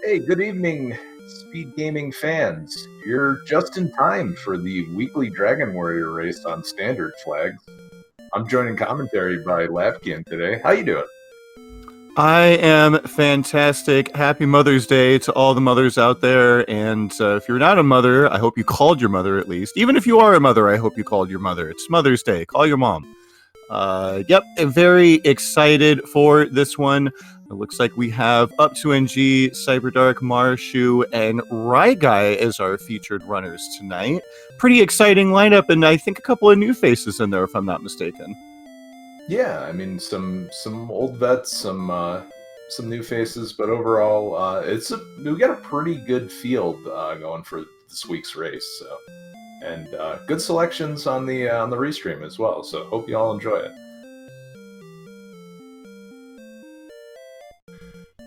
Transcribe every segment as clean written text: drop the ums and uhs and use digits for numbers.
Hey, good evening, Speed Gaming fans. You're just in time for the weekly Dragon Warrior race on standard flags. I'm joining commentary by Lapkian today. How you doing? I am fantastic. Happy Mother's Day to all the mothers out there. And if you're not a mother, I hope you called your mother at least. Even if you are a mother, I hope you called your mother. It's Mother's Day. Call your mom. Yep, very excited for this one. It looks like we have Up to NG, Cyberdark, Marshu, and Ryguy as our featured runners tonight. Pretty exciting lineup, and I think a couple of new faces in there, if I'm not mistaken. Yeah, I mean some old vets, some new faces, but overall, we got a pretty good field going for this week's race. So, and good selections on the restream as well. So hope you all enjoy it.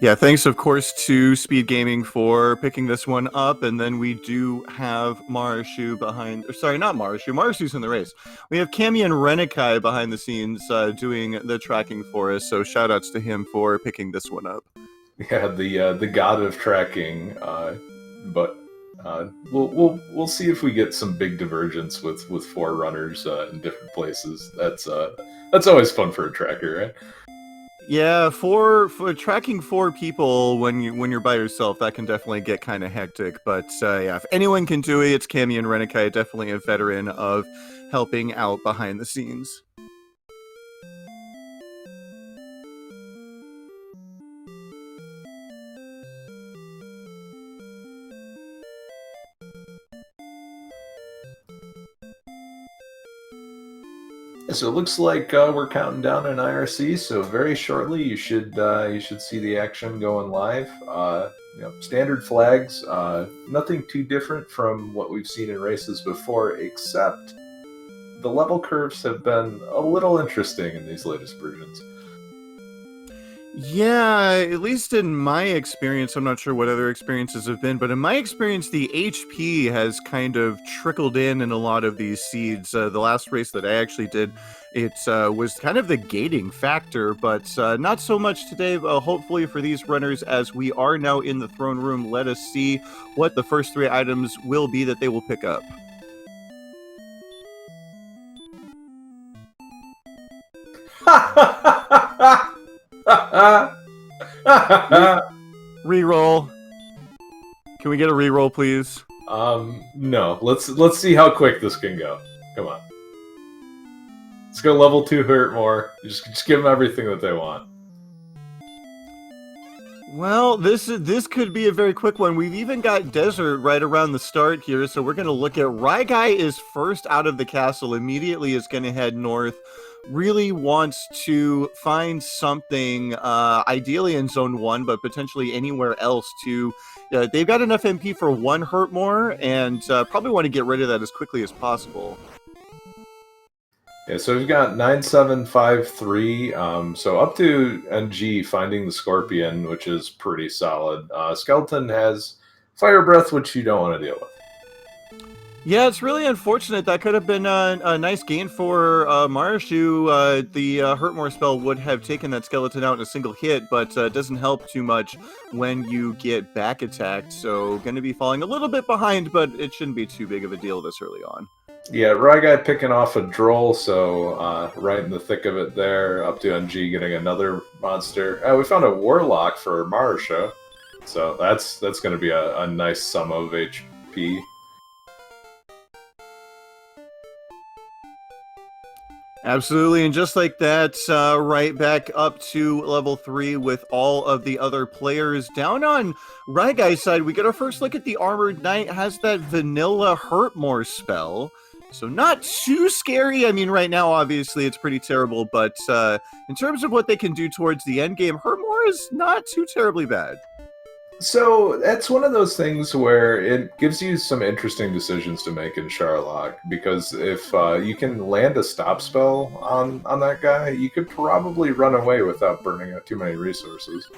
Yeah, thanks, of course, to SpeedGaming for picking this one up. And then we do have Marshu behind... Sorry, not Marshu. Marshu's in the race. We have Cammy and Renikai behind the scenes doing the tracking for us. So shout-outs to him for picking this one up. Yeah, the god of tracking, but we'll see if we get some big divergence with four runners in different places. That's always fun for a tracker, right? Yeah, for tracking four people when you're by yourself, that can definitely get kind of hectic. But yeah, if anyone can do it, it's Cammy and Renikai, definitely a veteran of helping out behind the scenes. So it looks like we're counting down in IRC. So very shortly, you should see the action going live. Standard flags, nothing too different from what we've seen in races before, except the level curves have been a little interesting in these latest versions. Yeah, at least in my experience, I'm not sure what other experiences have been, but in my experience, the HP has kind of trickled in a lot of these seeds. The last race that I actually did, it was kind of the gating factor, but not so much today. Hopefully for these runners, as we are now in the throne room, let us see what the first three items will be that they will pick up. Reroll. Can we get a reroll, please? No. Let's see how quick this can go. Come on. Let's go level 2 hurt more. Just give them everything that they want. Well, this could be a very quick one. We've even got Desert right around the start here, so we're going to look at Ryguy is first out of the castle, immediately is going to head north. Really wants to find something, ideally in Zone 1, but potentially anywhere else to... they've got enough MP for one hurt more, and probably want to get rid of that as quickly as possible. Yeah, so we've got 9753. So up to NG finding the Scorpion, which is pretty solid. Skeleton has Fire Breath, which you don't want to deal with. Yeah, it's really unfortunate. That could have been a nice gain for Marshu. The Hurtmore spell would have taken that skeleton out in a single hit, but doesn't help too much when you get back attacked. So going to be falling a little bit behind, but it shouldn't be too big of a deal this early on. Yeah, Ryguy picking off a Droll, so right in the thick of it there. Up to NG getting another monster. We found a Warlock for Marsha, so that's going to be a nice sum of HP. Absolutely, and just like that, right back up to level 3 with all of the other players. Down on Ryguy's side, we get our first look at the Armored Knight. Has that vanilla Hurtmore spell, so not too scary. I mean, right now, obviously, it's pretty terrible, but in terms of what they can do towards the end game, Hurtmore is not too terribly bad. So that's one of those things where it gives you some interesting decisions to make in Sharlock, because if you can land a stop spell on that guy, you could probably run away without burning out too many resources.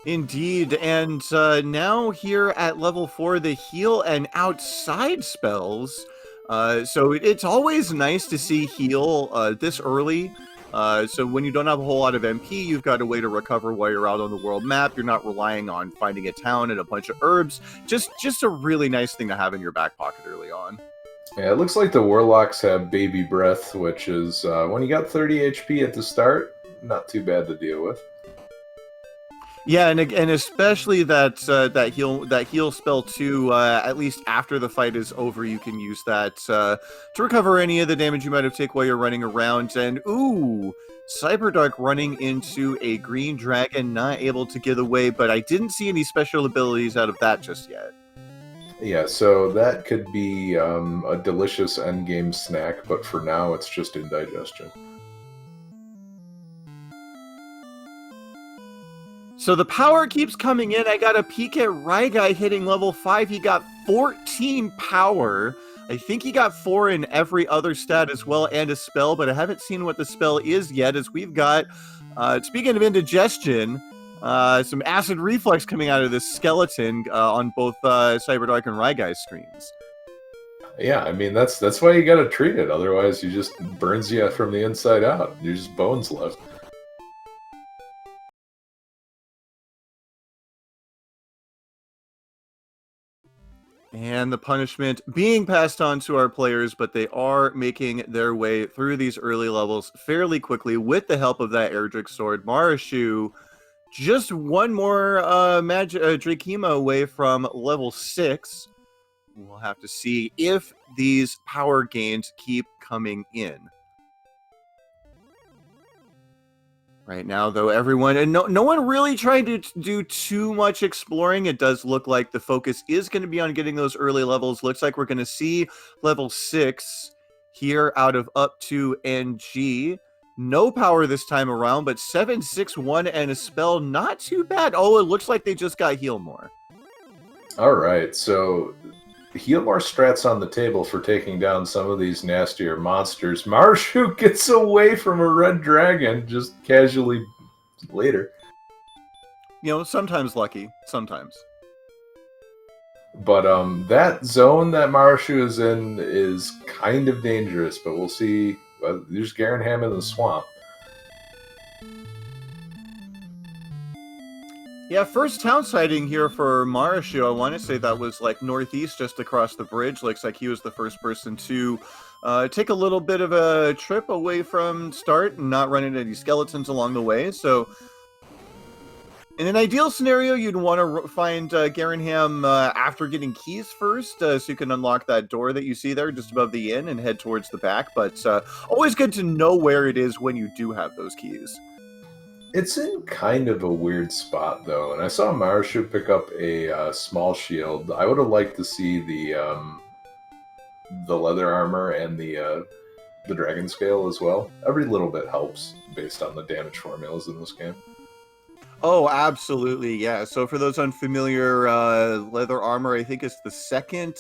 Indeed, and now here at level 4, the heal and outside spells. So it's always nice to see heal this early. So when you don't have a whole lot of MP, you've got a way to recover while you're out on the world map. You're not relying on finding a town and a bunch of herbs. Just a really nice thing to have in your back pocket early on. Yeah, it looks like the Warlocks have Baby Breath, which is when you got 30 HP at the start, not too bad to deal with. Yeah, and especially that heal spell too. At least after the fight is over, you can use that to recover any of the damage you might have taken while you're running around. And ooh, Cyberdark running into a green dragon, not able to get away. But I didn't see any special abilities out of that just yet. Yeah, so that could be a delicious endgame snack, but for now it's just indigestion. So the power keeps coming in. I got a peek at Ryguy hitting level 5. He got 14 power. I think he got 4 in every other stat as well, and a spell, but I haven't seen what the spell is yet, as we've got, speaking of indigestion, some acid reflux coming out of this skeleton on both Cyberdark and Ryguy's screens. Yeah, I mean, that's why you gotta treat it, otherwise you just burns you from the inside out. You're just bones left. And the punishment being passed on to our players, but they are making their way through these early levels fairly quickly with the help of that Erdrick sword. Marashu, just one more Drakima away from level 6. We'll have to see if these power gains keep coming in. Right now, though, everyone, and no one really trying to do too much exploring. It does look like the focus is going to be on getting those early levels. Looks like we're going to see level 6 here out of up to NG. No power this time around, but 7, 6, 1, and a spell. Not too bad. Oh, it looks like they just got heal more. All right, so heal more strats on the table for taking down some of these nastier monsters. Marshu gets away from a red dragon just casually later. You know, sometimes lucky, sometimes. But that zone that Marshu is in is kind of dangerous, but we'll see. There's Garenham in the swamp. Yeah, first town sighting here for Marashu. I want to say that was like northeast, just across the bridge. Looks like he was the first person to take a little bit of a trip away from start and not run into any skeletons along the way. So, in an ideal scenario, you'd want to find Garenham after getting keys first, so you can unlock that door that you see there just above the inn and head towards the back. But always good to know where it is when you do have those keys. It's in kind of a weird spot, though, and I saw Marshu pick up a small shield. I would have liked to see the leather armor and the dragon scale as well. Every little bit helps based on the damage formulas in this game. Oh, absolutely, yeah. So for those unfamiliar, leather armor, I think is the second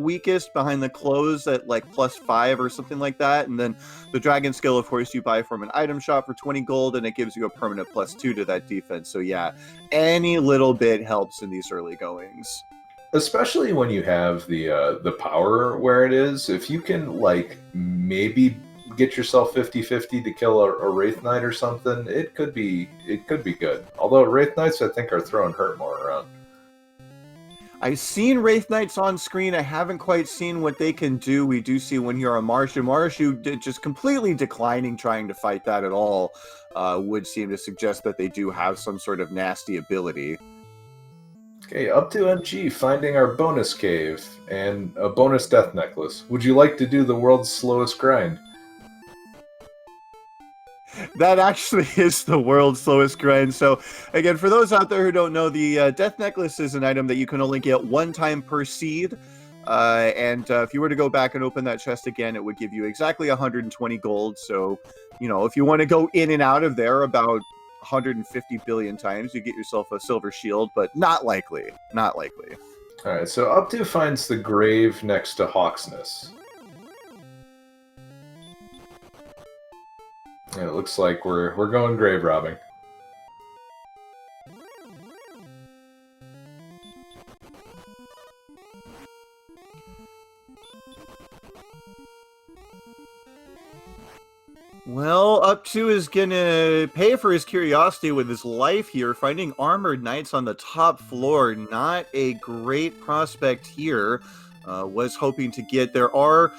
weakest behind the clothes at like +5 or something like that. And then the dragon skill, of course, you buy from an item shop for 20 gold, and it gives you a permanent +2 to that defense. So yeah, any little bit helps in these early goings. Especially when you have the power where it is. If you can, like, maybe get yourself 50-50 to kill a Wraith Knight or something, it could be good. Although Wraith Knights, I think, are throwing hurt more around. I've seen Wraith Knights on screen. I haven't quite seen what they can do. We do see one here on Marshu. Marshu just completely declining trying to fight that at all. Would seem to suggest that they do have some sort of nasty ability. Okay, up to MG, finding our bonus cave and a bonus death necklace. Would you like to do the world's slowest grind? That actually is the world's slowest grind. So, again, for those out there who don't know, the Death Necklace is an item that you can only get one time per seed. And if you were to go back and open that chest again, it would give you exactly 120 gold. So, you know, if you want to go in and out of there about 150 billion times, you get yourself a silver shield, but not likely. Not likely. All right, so up to finds the grave next to Hawksness. And it looks like we're going grave robbing. Well, Up 2 is gonna pay for his curiosity with his life here, finding armored knights on the top floor. Not a great prospect here. Was hoping to get. There are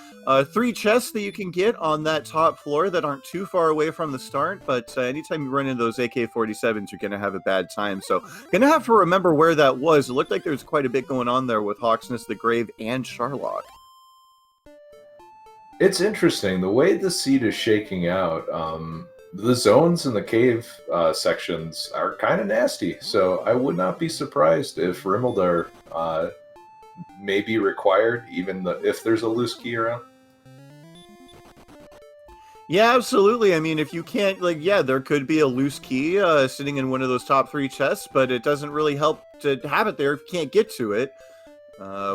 3 chests that you can get on that top floor that aren't too far away from the start, but anytime you run into those AK-47s, you're gonna have a bad time. So, gonna have to remember where that was. It looked like there's quite a bit going on there with Hawksness the Grave and Sharlock. It's interesting the way the seed is shaking out. The zones in the cave sections are kind of nasty, so I would not be surprised if Rimmeldar may be required, even if there's a loose key around. Yeah, absolutely. I mean, if you can't, like, yeah, there could be a loose key sitting in one of those top 3 chests, but it doesn't really help to have it there if you can't get to it.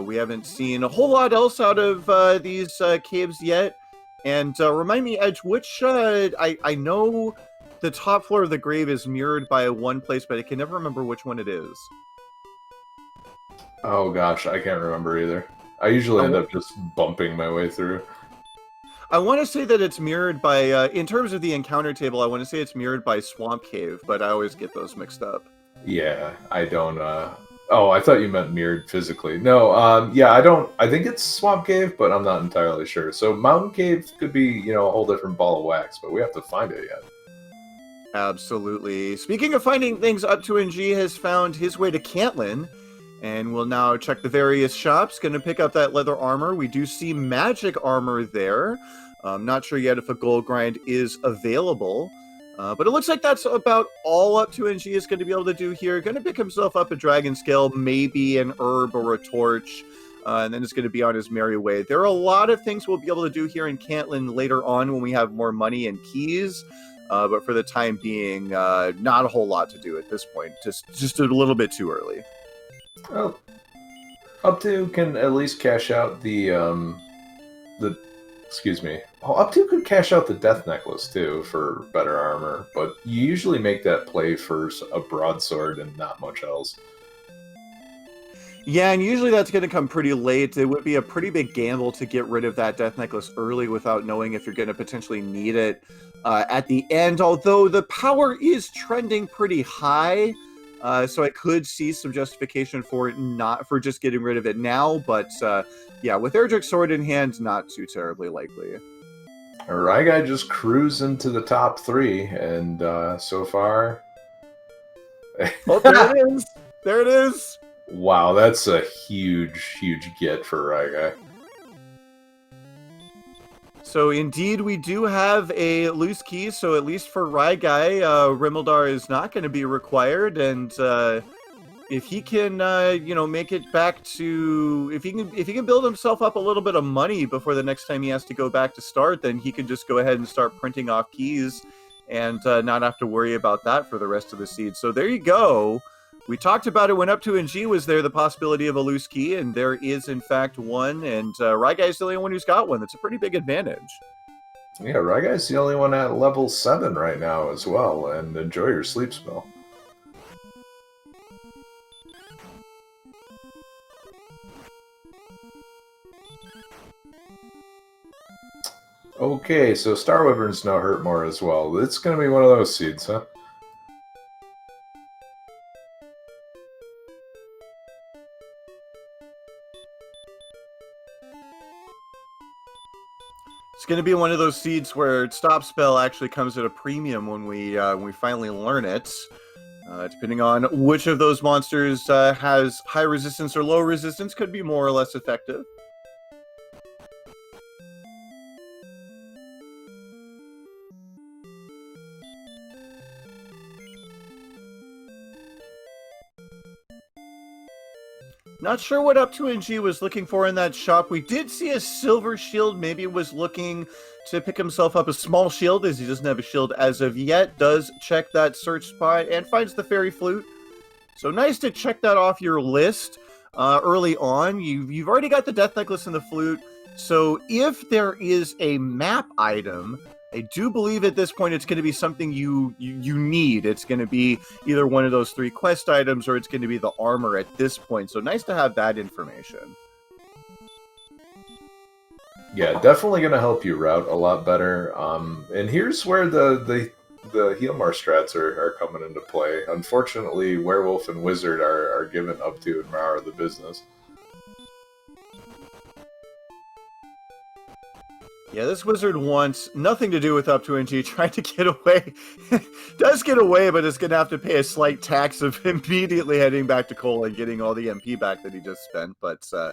We haven't seen a whole lot else out of these caves yet. And remind me, Edge, which I know the top floor of the grave is mirrored by one place, but I can never remember which one it is. Oh gosh, I can't remember either. I usually end up just bumping my way through. I want to say that it's mirrored by, in terms of the encounter table, I want to say it's mirrored by Swamp Cave, but I always get those mixed up. Yeah, I don't, oh, I thought you meant mirrored physically. No, yeah, I think it's Swamp Cave, but I'm not entirely sure. So Mountain Cave could be, you know, a whole different ball of wax, but we have to find it yet. Absolutely. Speaking of finding things, Up 2NG has found his way to Cantlin, and we'll now check the various shops. Going to pick up that leather armor. We do see magic armor there. Not sure yet if a gold grind is available. But it looks like that's about all Up 2NG is going to be able to do here. Going to pick himself up a dragon scale, maybe an herb or a torch, and then it's going to be on his merry way. There are a lot of things we'll be able to do here in Cantlin later on when we have more money and keys. But for the time being, not a whole lot to do at this point. Just a little bit too early. Well, Up 2 can at least cash out the excuse me. Well, Up 2 could cash out the death necklace too for better armor, but you usually make that play for a broadsword and not much else. Yeah, and usually that's going to come pretty late. It would be a pretty big gamble to get rid of that death necklace early without knowing if you're going to potentially need it at the end, although the power is trending pretty high. So I could see some justification for it, not for just getting rid of it now, but yeah, with Erdrick's sword in hand, not too terribly likely. Ryguy just cruised into the top 3, and so far... Oh, there it is! There it is! Wow, that's a huge, huge get for Ryguy. So indeed, we do have a loose key. So at least for Ryguy, Rimmeldar is not going to be required, and if he can, you know, make it back to if he can build himself up a little bit of money before the next time he has to go back to start, then he can just go ahead and start printing off keys and not have to worry about that for the rest of the seed. So there you go. We talked about it when Up 2NG was there, the possibility of a loose key, and there is, in fact, one, and Ryguy's the only one who's got one. That's a pretty big advantage. Yeah, Ryguy's the only one at level 7 right now as well, and enjoy your sleep spell. Okay, so Star Wyvern's no hurt more as well. It's going to be one of those seeds, huh? It's going to be one of those seeds where Stop Spell actually comes at a premium when we finally learn it. Depending on which of those monsters has high resistance or low resistance, could be more or less effective. Not sure what Up 2NG was looking for in that shop. We did see a silver shield. Maybe it was looking to pick himself up a small shield, as he doesn't have a shield as of yet. Does check that search spot and finds the fairy flute. So nice to check that off your list early on. You've already got the death necklace and the flute. So if there is a map item, I do believe at this point it's going to be something you need. It's going to be either one of those 3 quest items or it's going to be the armor at this point. So nice to have that information. Yeah, definitely going to help you route a lot better. And here's where the Healmar strats are coming into play. Unfortunately, Werewolf and Wizard are giving up to and Mara the business. Yeah, this wizard wants nothing to do with up to NG, trying to get away. Does get away, but is going to have to pay a slight tax of immediately heading back to Cole and getting all the MP back that he just spent. But I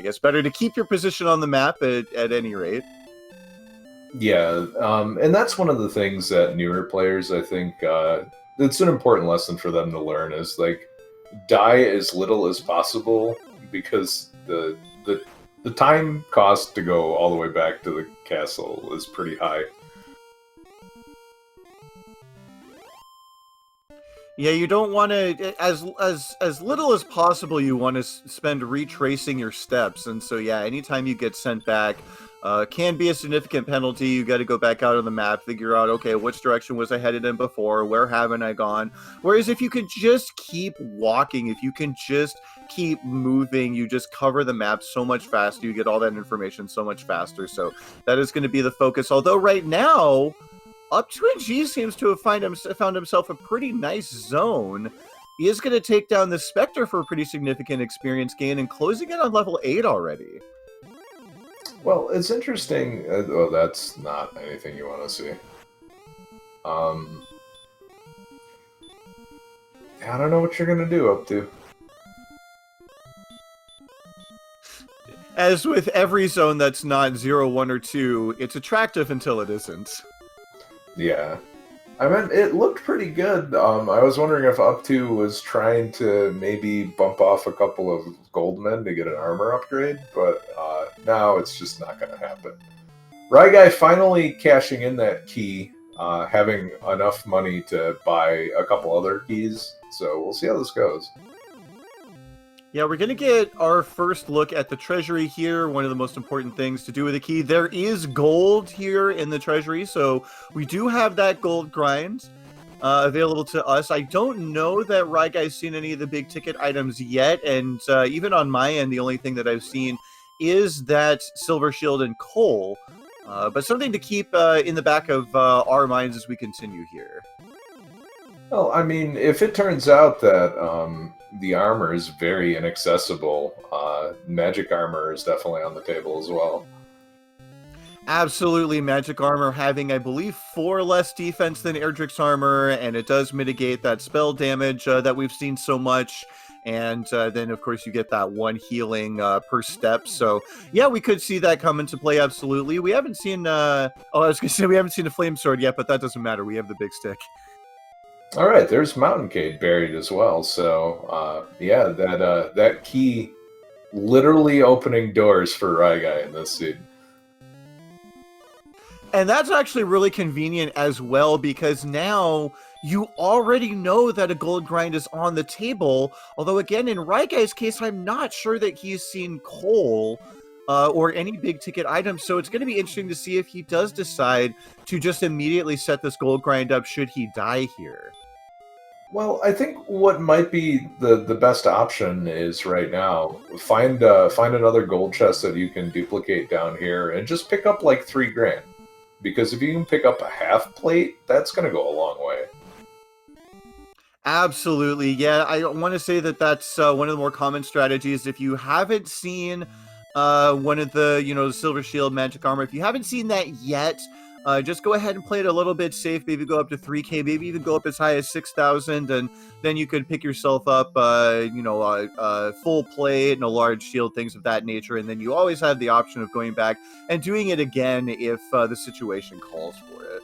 guess better to keep your position on the map at any rate. Yeah, and that's one of the things that newer players, I think, it's an important lesson for them to learn is like die as little as possible because the time cost to go all the way back to the castle is pretty high. Yeah, you don't want to as little as possible. You want to spend retracing your steps, and so yeah, anytime you get sent back, can be a significant penalty. You got to go back out on the map, figure out okay, which direction was I headed in before, where haven't I gone? Whereas if you could just keep walking, if you can just keep moving, you just cover the map so much faster. You get all that information so much faster. So that is going to be the focus. Although right now, Up to NG seems to have found himself a pretty nice zone. He is going to take down the Spectre for a pretty significant experience gain and closing in on level 8 already. Well, it's interesting. Oh, that's not anything you want to see. I don't know what you're going to do up to. As with every zone that's not 0, 1, or 2, it's attractive until it isn't. Yeah. I mean, it looked pretty good. I was wondering if Up 2 was trying to maybe bump off a couple of goldmen to get an armor upgrade, but now it's just not going to happen. Ryguy finally cashing in that key, having enough money to buy a couple other keys, so we'll see how this goes. Yeah, we're going to get our first look at the treasury here. One of the most important things to do with the key. There is gold here in the treasury, so we do have that gold grind available to us. I don't know that Ryguy's seen any of the big ticket items yet, and even on my end, the only thing that I've seen is that silver shield and coal, but something to keep in the back of our minds as we continue here. Well, I mean, if it turns out that the armor is very inaccessible, magic armor is definitely on the table as well. Absolutely, magic armor having, I believe, 4 less defense than Erdrick's armor, and it does mitigate that spell damage that we've seen so much. And then, of course, you get that 1 healing per step. So, yeah, we could see that come into play, absolutely. We haven't seen... I was going to say we haven't seen a flame sword yet, but that doesn't matter. We have the big stick. All right, there's Mountain Cade buried as well. So, yeah, that key literally opening doors for Ryguy in this scene. And that's actually really convenient as well, because now you already know that a gold grind is on the table. Although, again, in Ryguy's case, I'm not sure that he's seen coal or any big ticket items. So it's going to be interesting to see if he does decide to just immediately set this gold grind up should he die here. Well, I think what might be the best option is right now find another gold chest that you can duplicate down here and just pick up like $3,000. Because if you can pick up a half plate, that's going to go a long way. Absolutely. Yeah, I want to say that that's one of the more common strategies. If you haven't seen one of the, Silver Shield Magic Armor, if you haven't seen that yet, just go ahead and play it a little bit safe. Maybe go up to 3K, maybe even go up as high as 6,000, and then you could pick yourself up, a full plate and a large shield, things of that nature. And then you always have the option of going back and doing it again if the situation calls for it.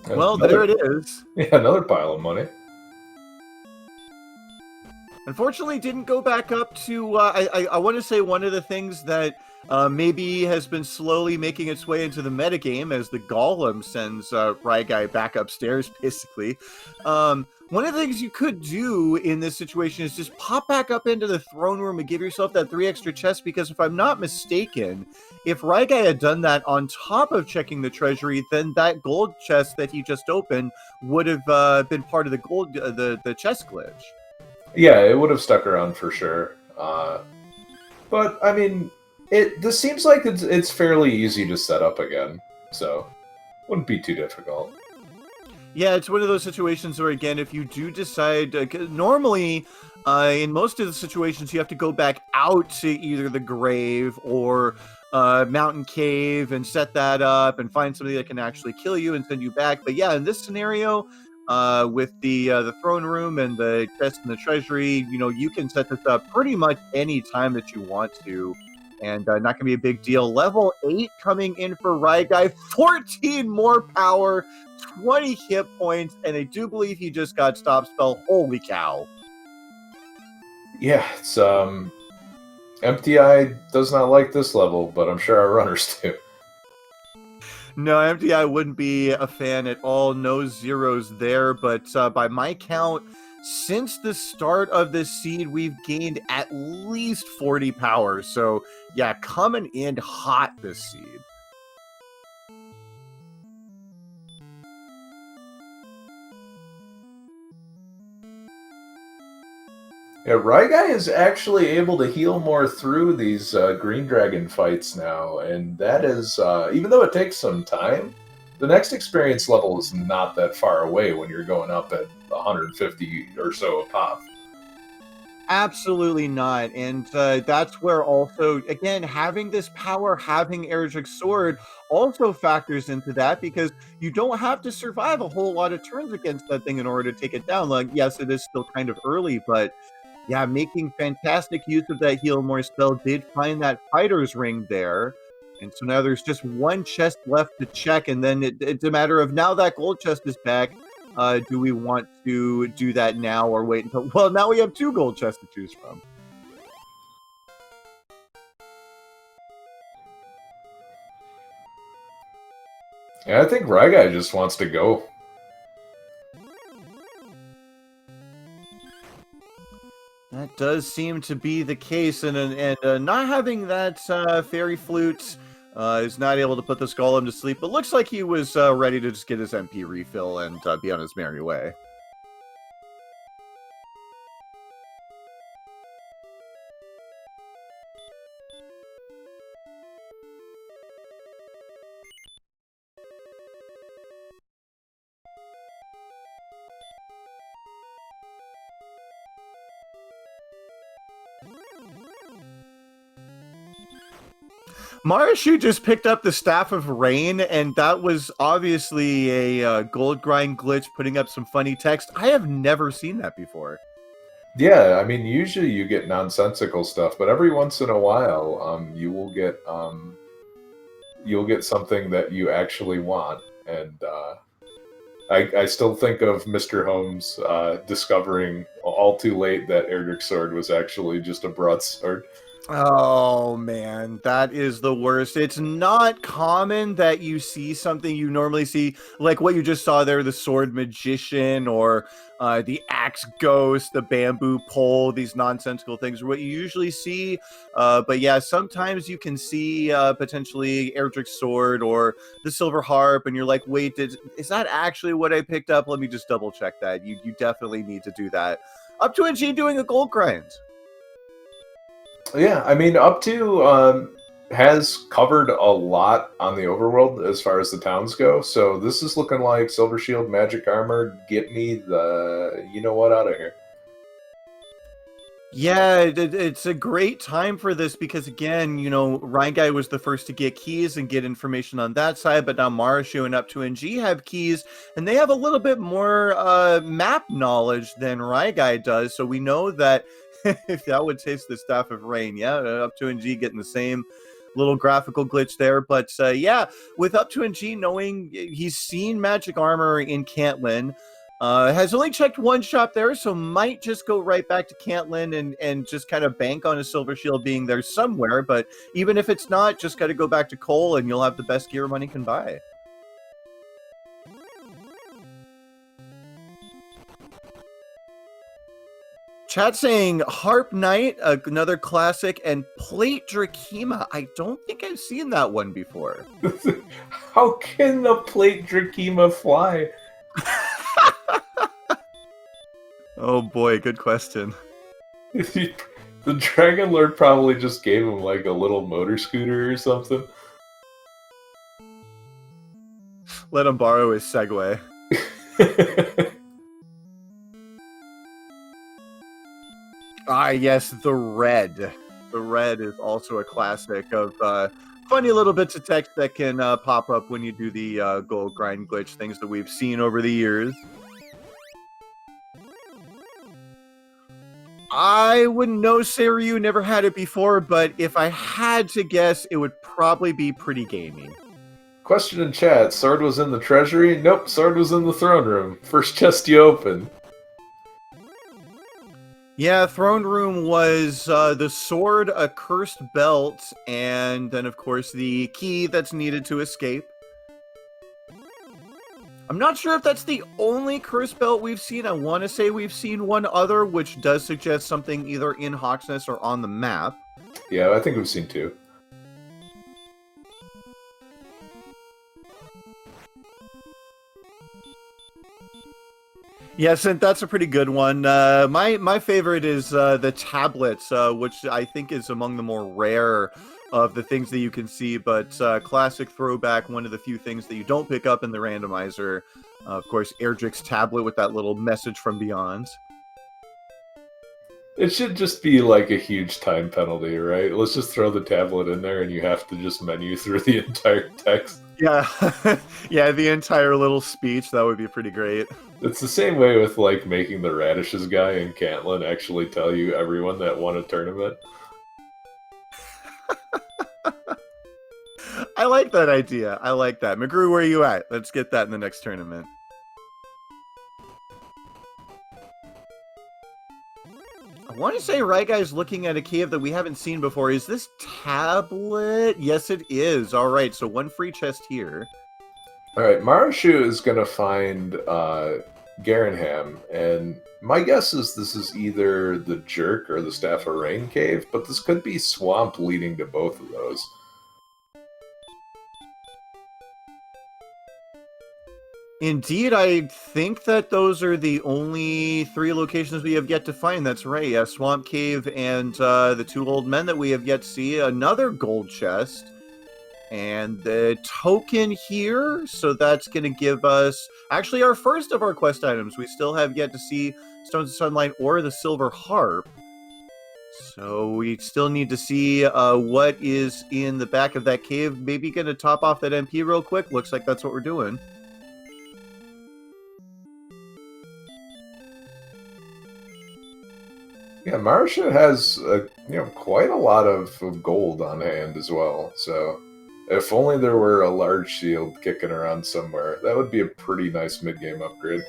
Well, there it is. Yeah, another pile of money. Unfortunately, didn't go back up to, I want to say one of the things that maybe has been slowly making its way into the metagame as the Golem sends Ryguy back upstairs, basically, One of the things you could do in this situation is just pop back up into the throne room and give yourself that 3 extra chests, because if I'm not mistaken, if Raigai had done that on top of checking the treasury, then that gold chest that he just opened would have been part of the gold, the chest glitch. Yeah, it would have stuck around for sure. But I mean, this seems like it's fairly easy to set up again, so wouldn't be too difficult. Yeah, it's one of those situations where, again, if you do decide, normally, in most of the situations, you have to go back out to either the grave or mountain cave and set that up and find somebody that can actually kill you and send you back. But yeah, in this scenario, with the throne room and the chest and the treasury, you can set this up pretty much any time that you want to. And not going to be a big deal. Level 8 coming in for Raigai. 14 more power, 20 hit points, and I do believe he just got stop spell. Holy cow. Yeah, it's MTI does not like this level, but I'm sure our runners do. No, MTI wouldn't be a fan at all. No zeros there, but by my count, since the start of this seed, we've gained at least 40 power. So yeah, coming in hot this seed. Yeah, Raigai is actually able to heal more through these Green Dragon fights now, and that is, even though it takes some time, the next experience level is not that far away when you're going up at 150 or so a pop. Absolutely not. And that's where also, again, having this power, having Erdrick's sword also factors into that, because you don't have to survive a whole lot of turns against that thing in order to take it down. Like, yes, it is still kind of early, but yeah, making fantastic use of that heal more spell, did find that fighter's ring there. And so now there's just one chest left to check, and then it's a matter of, now that gold chest is back, do we want to do that now or wait until... Well, now we have 2 gold chests to choose from. Yeah, I think Raigai just wants to go. That does seem to be the case, and not having that fairy flute is not able to put this golem to sleep, but looks like he was ready to just get his MP refill and be on his merry way. Marashu just picked up the Staff of Rain, and that was obviously a gold grind glitch, putting up some funny text. I have never seen that before. Yeah, I mean, usually you get nonsensical stuff, but every once in a while, you'll get something that you actually want, and I still think of Mr. Holmes discovering all too late that Erdrick's sword was actually just a broadsword. Oh man, that is the worst. It's not common that you see something you normally see, like what you just saw there, the sword magician or the axe ghost, the bamboo pole, these nonsensical things are what you usually see. But yeah, sometimes you can see potentially Erdrick's sword or the silver harp, and you're like, wait, is that actually what I picked up? Let me just double check that. You definitely need to do that. Up to NG doing a gold grind. Yeah, I mean, up to has covered a lot on the overworld as far as the towns go. So this is looking like Silver Shield, Magic Armor. Get me the you know what out of here. Yeah, it's a great time for this because, again, Raigai was the first to get keys and get information on that side, but now Marashu and Up to NG have keys, and they have a little bit more map knowledge than Raigai does, so we know that if that would taste the Staff of Rain, yeah, Up to NG getting the same little graphical glitch there, but yeah, with Up to NG knowing he's seen Magic Armor in Cantlin, has only checked one shop there, so might just go right back to Cantlin and just kind of bank on a Silver Shield being there somewhere. But even if it's not, just got to go back to Cole and you'll have the best gear money can buy. Chat saying Harp Knight, another classic, and Plate Drakima. I don't think I've seen that one before. How can the plate Drakima fly? Oh boy, good question. The Dragon Lord probably just gave him like a little motor scooter or something. Let him borrow his Segway. Ah, yes, the red. The red is also a classic of funny little bits of text that can pop up when you do the gold grind glitch, things that we've seen over the years. I wouldn't know, Seiryu, never had it before, but if I had to guess, it would probably be pretty gaming. Question in chat, sword was in the treasury? Nope, sword was in the throne room. First chest you open. Yeah, throne room was the sword, a cursed belt, and then, of course, the key that's needed to escape. I'm not sure if that's the only cursed belt we've seen. I want to say we've seen one other, which does suggest something either in Hawksness or on the map. Yeah, I think we've seen two. Yes, and that's a pretty good one. My favorite is the tablets, which I think is among the more rare of the things that you can see, but classic throwback, one of the few things that you don't pick up in the randomizer. Of course, Erdrick's tablet with that little message from beyond. It should just be like a huge time penalty, right? Let's just throw the tablet in there and you have to just menu through the entire text. Yeah, yeah, the entire little speech, that would be pretty great. It's the same way with like making the radishes guy in Cantlin actually tell you everyone that won a tournament. I like that idea. I like that. McGrew, where are you at? Let's get that in the next tournament. I want to say Right Guy's looking at a cave that we haven't seen before. Is this tablet? Yes, it is. All right, so one free chest here. All right, Marashu is going to find Garanham, and my guess is this is either the Jerk or the Staff of Rain cave, but this could be swamp leading to both of those. Indeed, I think that those are the only three locations we have yet to find. That's right. Yeah, Swamp Cave and the two old men that we have yet to see. Another gold chest. And the token here. So that's going to give us actually our first of our quest items. We still have yet to see Stones of Sunlight or the Silver Harp. So we still need to see what is in the back of that cave. Maybe going to top off that MP real quick. Looks like that's what we're doing. Yeah, Marashu has quite a lot of gold on hand as well. So if only there were a large shield kicking around somewhere, that would be a pretty nice mid-game upgrade.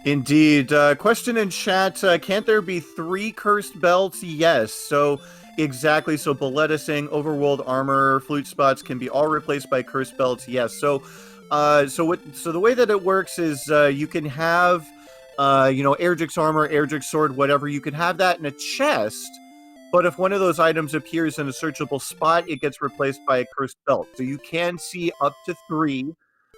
Indeed. Question in chat, can't there be 3 cursed belts? Yes. So exactly. So Boletta saying overworld armor, flute spots can be all replaced by cursed belts. Yes. So so the way that it works is you can have Erdrick's armor, Erdrick's sword, whatever. You can have that in a chest, but if one of those items appears in a searchable spot, it gets replaced by a cursed belt. So you can see up to 3.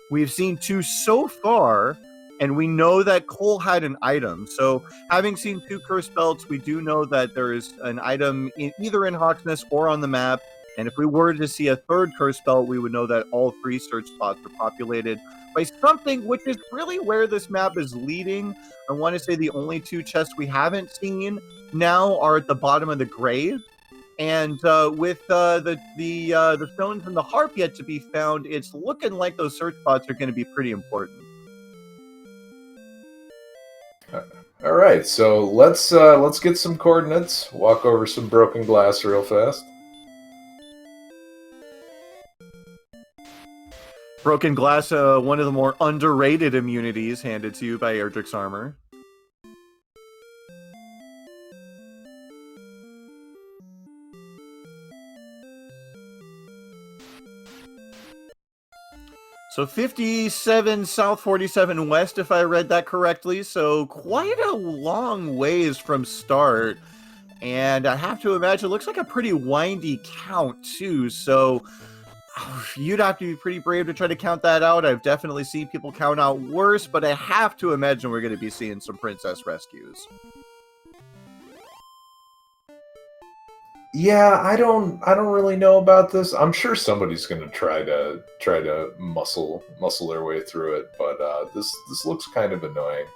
We've seen 2 so far, and we know that Cole had an item. So having seen 2 cursed belts, we do know that there is an item either in Hawksness or on the map. And if we were to see a 3rd cursed belt, we would know that all 3 search spots are populated by something, which is really where this map is leading. I want to say the only 2 chests we haven't seen now are at the bottom of the grave. And with the stones and the harp yet to be found, it's looking like those search spots are going to be pretty important. All right, so let's get some coordinates. Walk over some broken glass real fast. Broken glass, one of the more underrated immunities handed to you by Erdrick's armor. So 57 South, 47 West, if I read that correctly. So quite a long ways from start. And I have to imagine it looks like a pretty windy count, too. So you'd have to be pretty brave to try to count that out. I've definitely seen people count out worse, but I have to imagine we're going to be seeing some princess rescues. Yeah, I don't really know about this. I'm sure somebody's going to try to muscle their way through it, but this looks kind of annoying.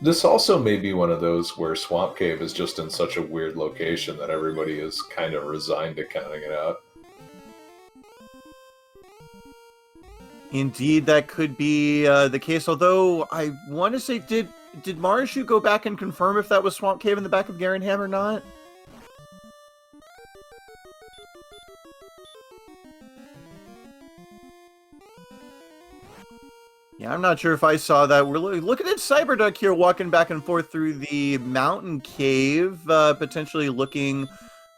This also may be one of those where Swamp Cave is just in such a weird location that everybody is kind of resigned to counting it out. Indeed, that could be the case. Although I want to say, did Marshu go back and confirm if that was Swamp Cave in the back of Garenham or not? Yeah, I'm not sure if I saw that. We're looking at Cyberduck here, walking back and forth through the mountain cave, potentially looking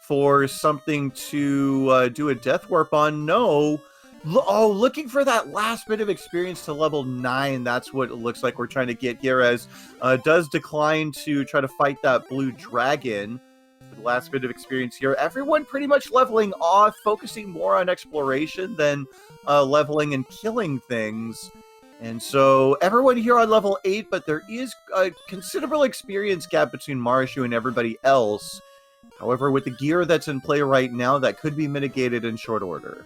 for something to do a death warp on. No. Looking for that last bit of experience to level 9. That's what it looks like we're trying to get here, as does decline to try to fight that blue dragon. The last bit of experience here. Everyone pretty much leveling off, focusing more on exploration than leveling and killing things. And so everyone here on level 8, but there is a considerable experience gap between Marshu and everybody else. However, with the gear that's in play right now, that could be mitigated in short order.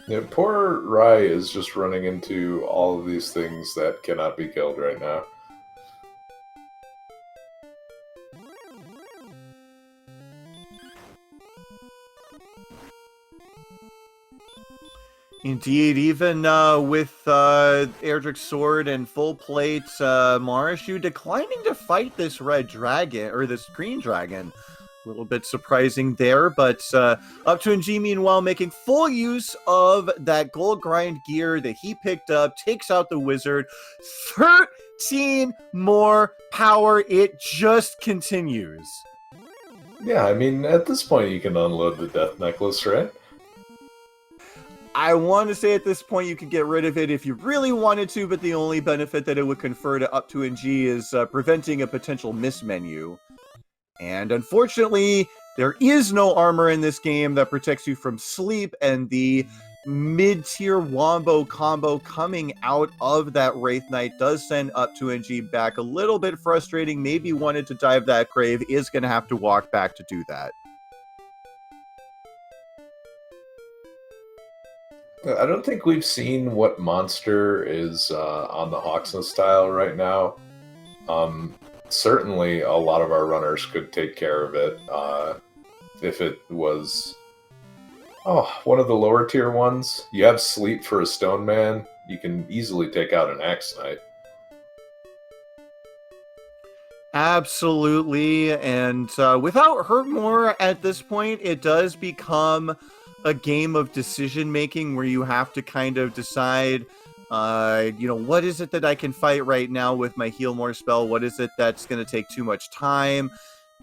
Yeah, poor Rai is just running into all of these things that cannot be killed right now. Indeed, even with Erdrick's sword and full plate, Marshu declining to fight this red dragon, or this green dragon. A little bit surprising there, but up to NG, meanwhile, making full use of that gold grind gear that he picked up, takes out the wizard. 13 more power. It just continues. Yeah, I mean, at this point you can unload the death necklace, right? I want to say at this point you could get rid of it if you really wanted to, but the only benefit that it would confer to up to NG is preventing a potential miss menu. And unfortunately, there is no armor in this game that protects you from sleep, and the mid-tier wombo combo coming out of that Wraith Knight does send up to NG back a little bit frustrating. Maybe wanted to dive that grave, is going to have to walk back to do that. I don't think we've seen what monster is on the Hawksness style right now. Certainly, a lot of our runners could take care of it if it was one of the lower tier ones. You have sleep for a stone man. You can easily take out an axe knight. Absolutely, and without Hurtmore at this point, it does become a game of decision making where you have to kind of decide, what is it that I can fight right now with my Heal More spell? What is it that's going to take too much time?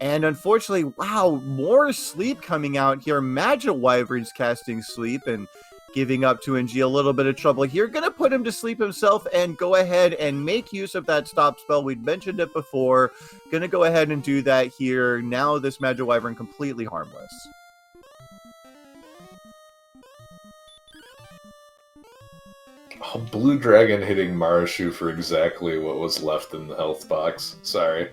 And unfortunately, wow, more sleep coming out here. Magic Wyvern's casting sleep and giving up to NG a little bit of trouble here. Going to put him to sleep himself and go ahead and make use of that stop spell. We'd mentioned it before. Going to go ahead and do that here. Now this Magic Wyvern completely harmless. Oh, Blue Dragon hitting Marashu for exactly what was left in the health box. Sorry.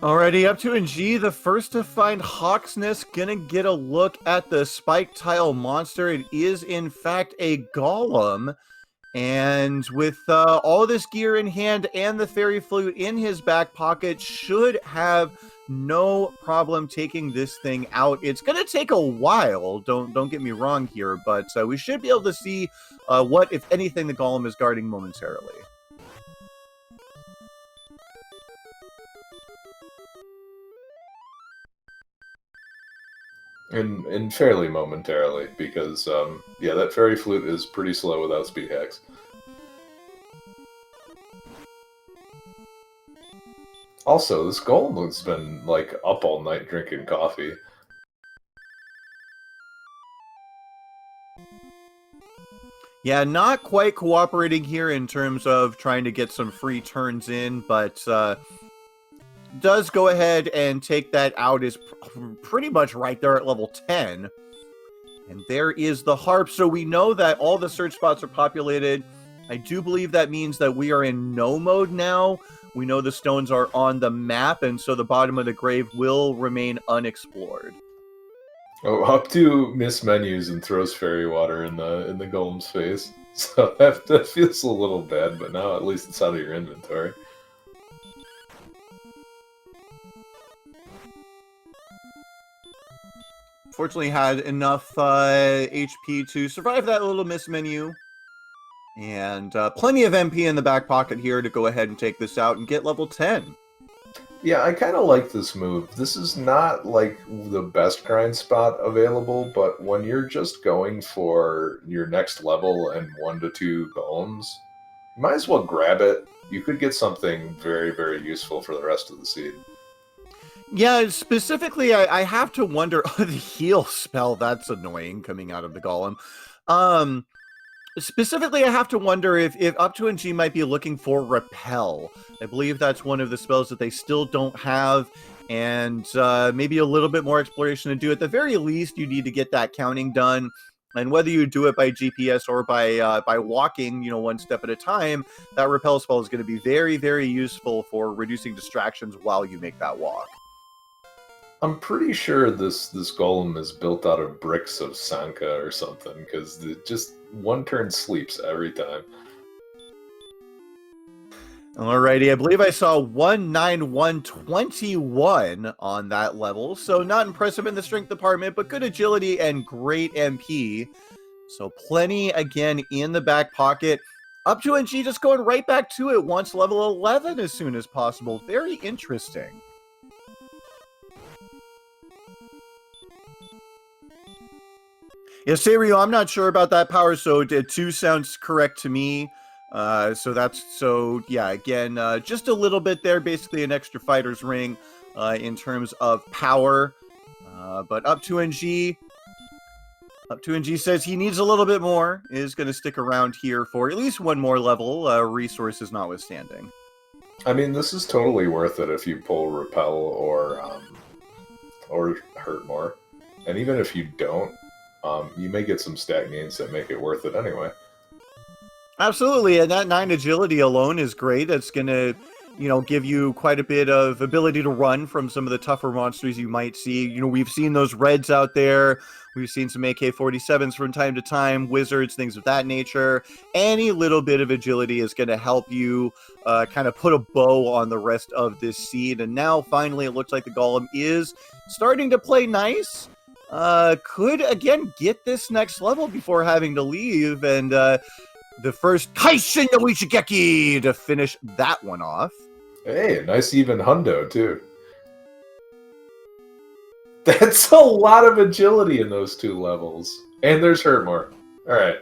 Alrighty, up to NG, the first to find Hawksness, gonna get a look at the spike tile monster. It is, in fact, a golem. And with all this gear in hand and the fairy flute in his back pocket, should have no problem taking this thing out. It's gonna take a while, don't get me wrong here, but we should be able to see what, if anything, the golem is guarding momentarily. And fairly momentarily, because yeah, that fairy flute is pretty slow without speed hacks. Also, this golem has been like up all night drinking coffee. Yeah, not quite cooperating here in terms of trying to get some free turns in, but does go ahead and take that out, is pretty much right there at level 10. And there is the harp. So we know that all the search spots are populated. I do believe that means that we are in no mode now. We know the stones are on the map, and so the bottom of the grave will remain unexplored. Oh, up to mismenus and throws fairy water in the golem's face. So that feels a little bad, but now at least it's out of your inventory. Fortunately, had enough HP to survive that little mismenu. And plenty of MP in the back pocket here to go ahead and take this out and get level 10. Yeah, I kind of like this move. This is not like the best grind spot available, but when you're just going for your next level and 1 to 2 golems, you might as well grab it. You could get something very, very useful for the rest of the seed. Yeah, specifically, I have to wonder, the heal spell, that's annoying coming out of the golem. Specifically, I have to wonder if Up to NG might be looking for Repel. I believe that's one of the spells that they still don't have, and maybe a little bit more exploration to do. At the very least, you need to get that counting done, and whether you do it by GPS or by walking, you know, one step at a time, that Repel spell is going to be very, very useful for reducing distractions while you make that walk. I'm pretty sure this golem is built out of bricks of Sanka or something, because it just one turn sleeps every time. Alrighty, I believe I saw 19121 on that level, so not impressive in the strength department, but good agility and great MP. So plenty, again, in the back pocket. Up to NG just going right back to it, wants level 11 as soon as possible. Very interesting. Yeah, Serio, I'm not sure about that power, so 2 sounds correct to me. Yeah, again, just a little bit there, basically an extra fighter's ring in terms of power. But Up to NG says he needs a little bit more, is going to stick around here for at least one more level, resources notwithstanding. I mean, this is totally worth it if you pull Repel or Hurt More. And even if you don't, you may get some stat gains that make it worth it anyway. Absolutely, and that 9 agility alone is great. It's going to, you know, give you quite a bit of ability to run from some of the tougher monsters you might see. You know, we've seen those reds out there. We've seen some AK-47s from time to time, wizards, things of that nature. Any little bit of agility is going to help you kind of put a bow on the rest of this seed. And now, finally, it looks like the golem is starting to play nice. Could, again, get this next level before having to leave. And the first Kaishin no Ichigeki to finish that one off. Hey, a nice even hundo, too. That's a lot of agility in those 2 levels. And there's Hurt More. Alright.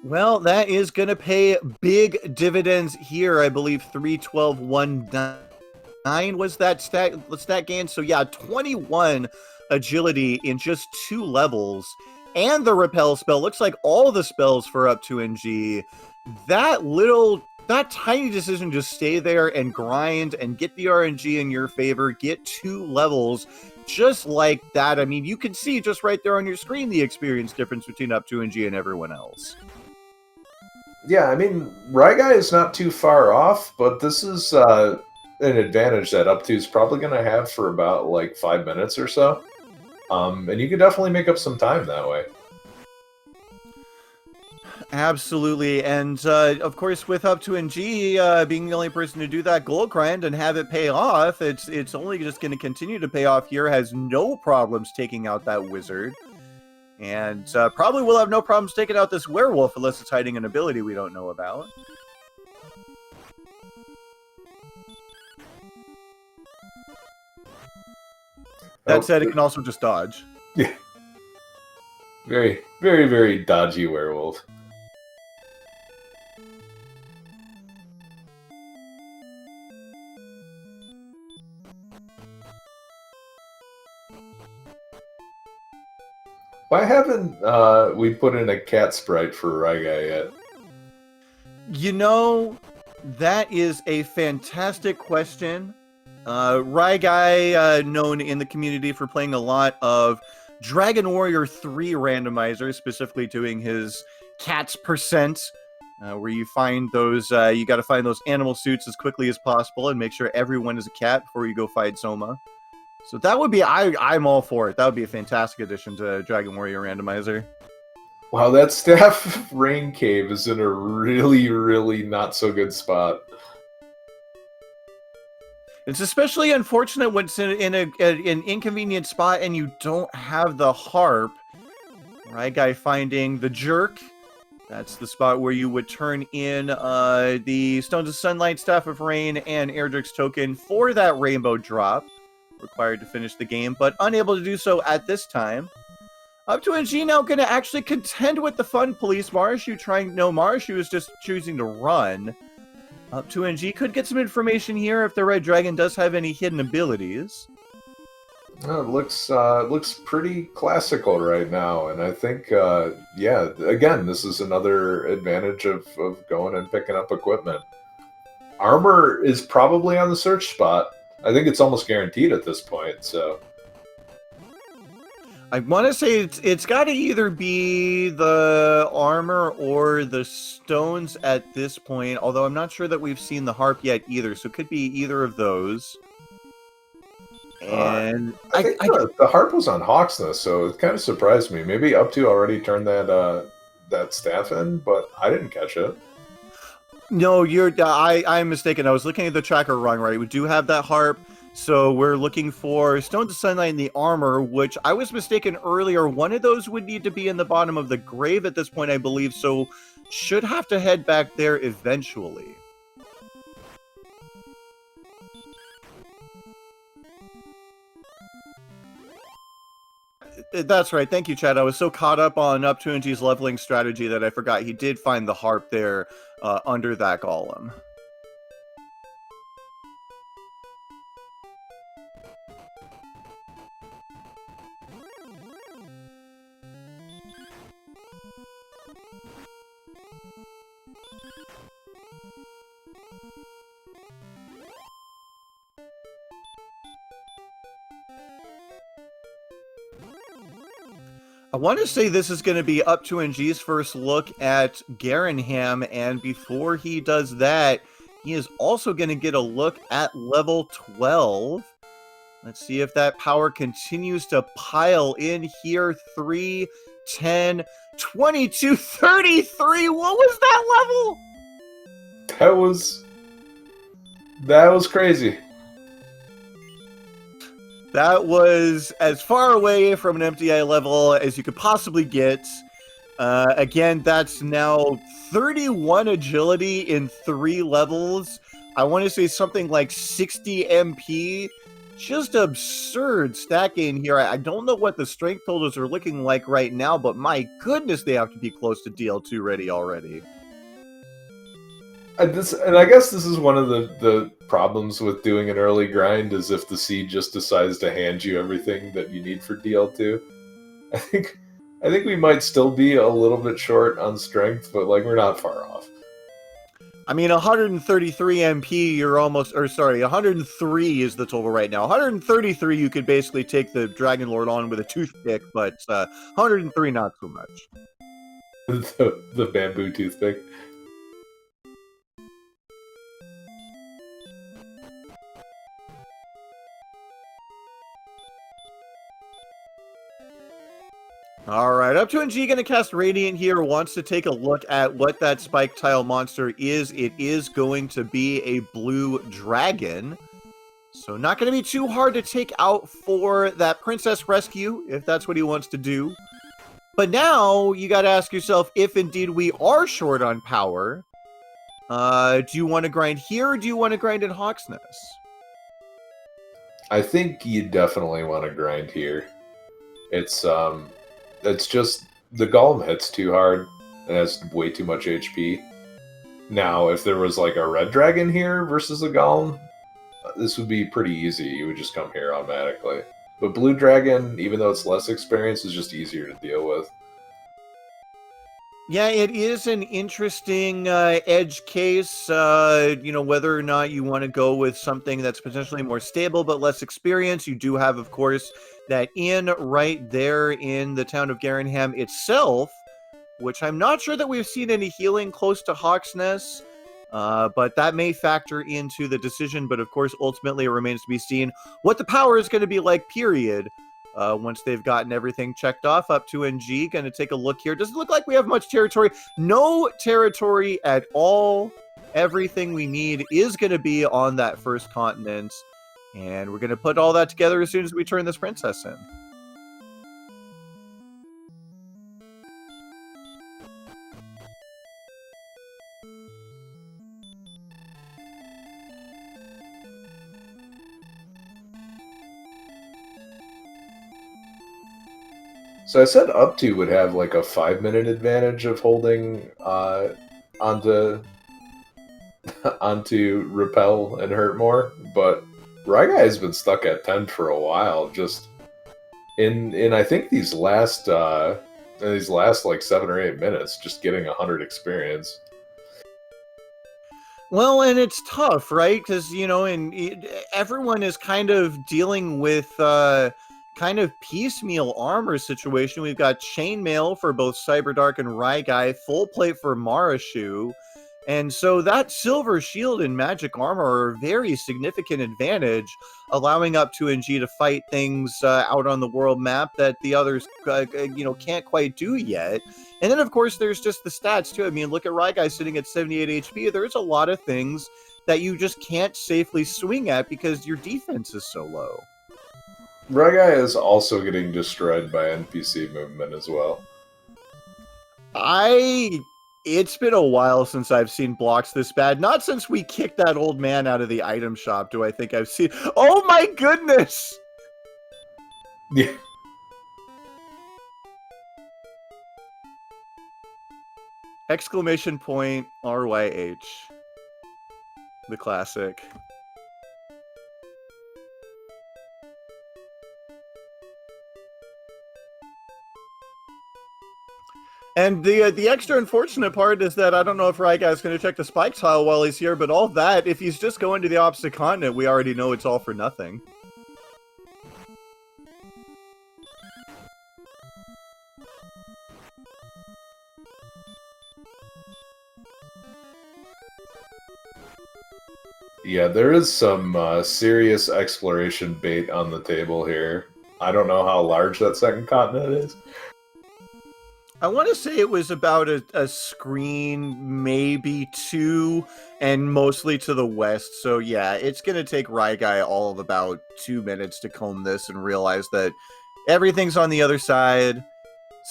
Well, that is going to pay big dividends here. I believe 31219 was that stat gain. So yeah, 21 agility in just 2 levels. And the Repel spell. Looks like all the spells for Up to NG. That tiny decision, just stay there and grind and get the RNG in your favor, get 2 levels just like that. I mean, you can see just right there on your screen the experience difference between Up to NG and everyone else. Yeah, I mean, Ryguy is not too far off, but this is an advantage that Up to is probably going to have for about like 5 minutes or so. And you can definitely make up some time that way. Absolutely, and of course, with Up to NG being the only person to do that gold grind and have it pay off, it's only just going to continue to pay off here. Has no problems taking out that wizard, and probably will have no problems taking out this werewolf unless it's hiding an ability we don't know about. That Oh, said, it can also just dodge. yeah. Very, very, very dodgy werewolf. Why haven't we put in a cat sprite for Ryguy yet? You know, that is a fantastic question. Ryguy, known in the community for playing a lot of Dragon Warrior 3 randomizer, specifically doing his cat's percent, where you find those, you got to find those animal suits as quickly as possible and make sure everyone is a cat before you go fight Soma. So that would be, I'm all for it. That would be a fantastic addition to Dragon Warrior randomizer. Wow, that staff rain cave is in a really, really not so good spot. It's especially unfortunate when it's in an inconvenient spot and you don't have the harp. Ryguy finding the jerk. That's the spot where you would turn in the Stones of Sunlight, Staff of Rain, and Erdrick's token for that rainbow drop. Required to finish the game, but unable to do so at this time. Up to NG now going to actually contend with the fun police. Marishu is just choosing to run. Up to NG could get some information here if the Red Dragon does have any hidden abilities. Well, it looks pretty classical right now, and I think, yeah, again, this is another advantage of going and picking up equipment. Armor is probably on the search spot. I think it's almost guaranteed at this point, so... I want to say it's got to either be the armor or the stones at this point, although I'm not sure that we've seen the harp yet either, so it could be either of those. And I think the harp was on Hawksness, so it kind of surprised me. Maybe Up to already turned that staff in, but I didn't catch it. No, I'm mistaken. I was looking at the tracker wrong, right? We do have that harp. So we're looking for Stones of Sunlight in the armor, which I was mistaken earlier. One of those would need to be in the bottom of the grave at this point, I believe. So should have to head back there eventually. That's right. Thank you, Chad. I was so caught up on Up 2NG's leveling strategy that I forgot he did find the harp there under that golem. I want to say this is going to be Up 2NG's first look at Garenham, and before he does that, he is also going to get a look at level 12. Let's see if that power continues to pile in here. 3, 10, 22, 33. What was that level? That was crazy. That was as far away from an MTI level as you could possibly get. Again, that's now 31 agility in 3 levels. I want to say something like 60 MP. Just absurd stat gain here. I don't know what the strength totals are looking like right now, but my goodness, they have to be close to DL2 ready already. And I guess this is one of the problems with doing an early grind is if the seed just decides to hand you everything that you need for DL2. I think we might still be a little bit short on strength, but like we're not far off. I mean, 133 MP, you're almost, or sorry, 103 is the total right now. 133, you could basically take the Dragon Lord on with a toothpick, but 103, not so much. the bamboo toothpick. All right, Up 2NG going to cast Radiant here, wants to take a look at what that spike tile monster is. It is going to be a blue dragon. So not going to be too hard to take out for that princess rescue, if that's what he wants to do. But now, you got to ask yourself, if indeed we are short on power, do you want to grind here, or do you want to grind in Hawksness? I think you definitely want to grind here. It's just the golem hits too hard and has way too much HP. Now, if there was like a red dragon here versus a golem, this would be pretty easy. You would just come here automatically. But blue dragon, even though it's less experience, is just easier to deal with. Yeah, it is an interesting edge case, whether or not you want to go with something that's potentially more stable but less experience. You do have, of course, that inn right there in the town of Garenham itself, which I'm not sure that we've seen any healing close to Hawksness, but that may factor into the decision. But of course, ultimately, it remains to be seen what the power is going to be like, period. Once they've gotten everything checked off up to NG, going to take a look here. Doesn't look like we have much territory. No territory at all. Everything we need is going to be on that first continent. And we're going to put all that together as soon as we turn this princess in. So I said up to would have like a 5-minute advantage of holding onto onto repel and hurt more, but Rygai has been stuck at 10 for a while. Just in I think these last like 7 or 8 minutes, just getting 100 experience. Well, and it's tough, right? Because, everyone is kind of dealing with kind of piecemeal armor situation. We've got chainmail for both Cyberdark and Rygai, full plate for Marashu. And so that silver shield and magic armor are a very significant advantage, allowing up to NG to fight things out on the world map that the others, can't quite do yet. And then, of course, there's just the stats, too. I mean, look at Rygai sitting at 78 HP. There's a lot of things that you just can't safely swing at because your defense is so low. Rygai is also getting destroyed by NPC movement as well. It's been a while since I've seen blocks this bad. Not since we kicked that old man out of the item shop do I think I've seen... Oh my goodness! Yeah. Exclamation point RYH. The classic. And the extra unfortunate part is that I don't know if Rygai is going to check the spike tile while he's here, but all that, if he's just going to the opposite continent, we already know it's all for nothing. Yeah, there is some serious exploration bait on the table here. I don't know how large that second continent is. I want to say it was about a screen, maybe 2, and mostly to the west. So yeah, it's going to take Rygai all of about 2 minutes to comb this and realize that everything's on the other side.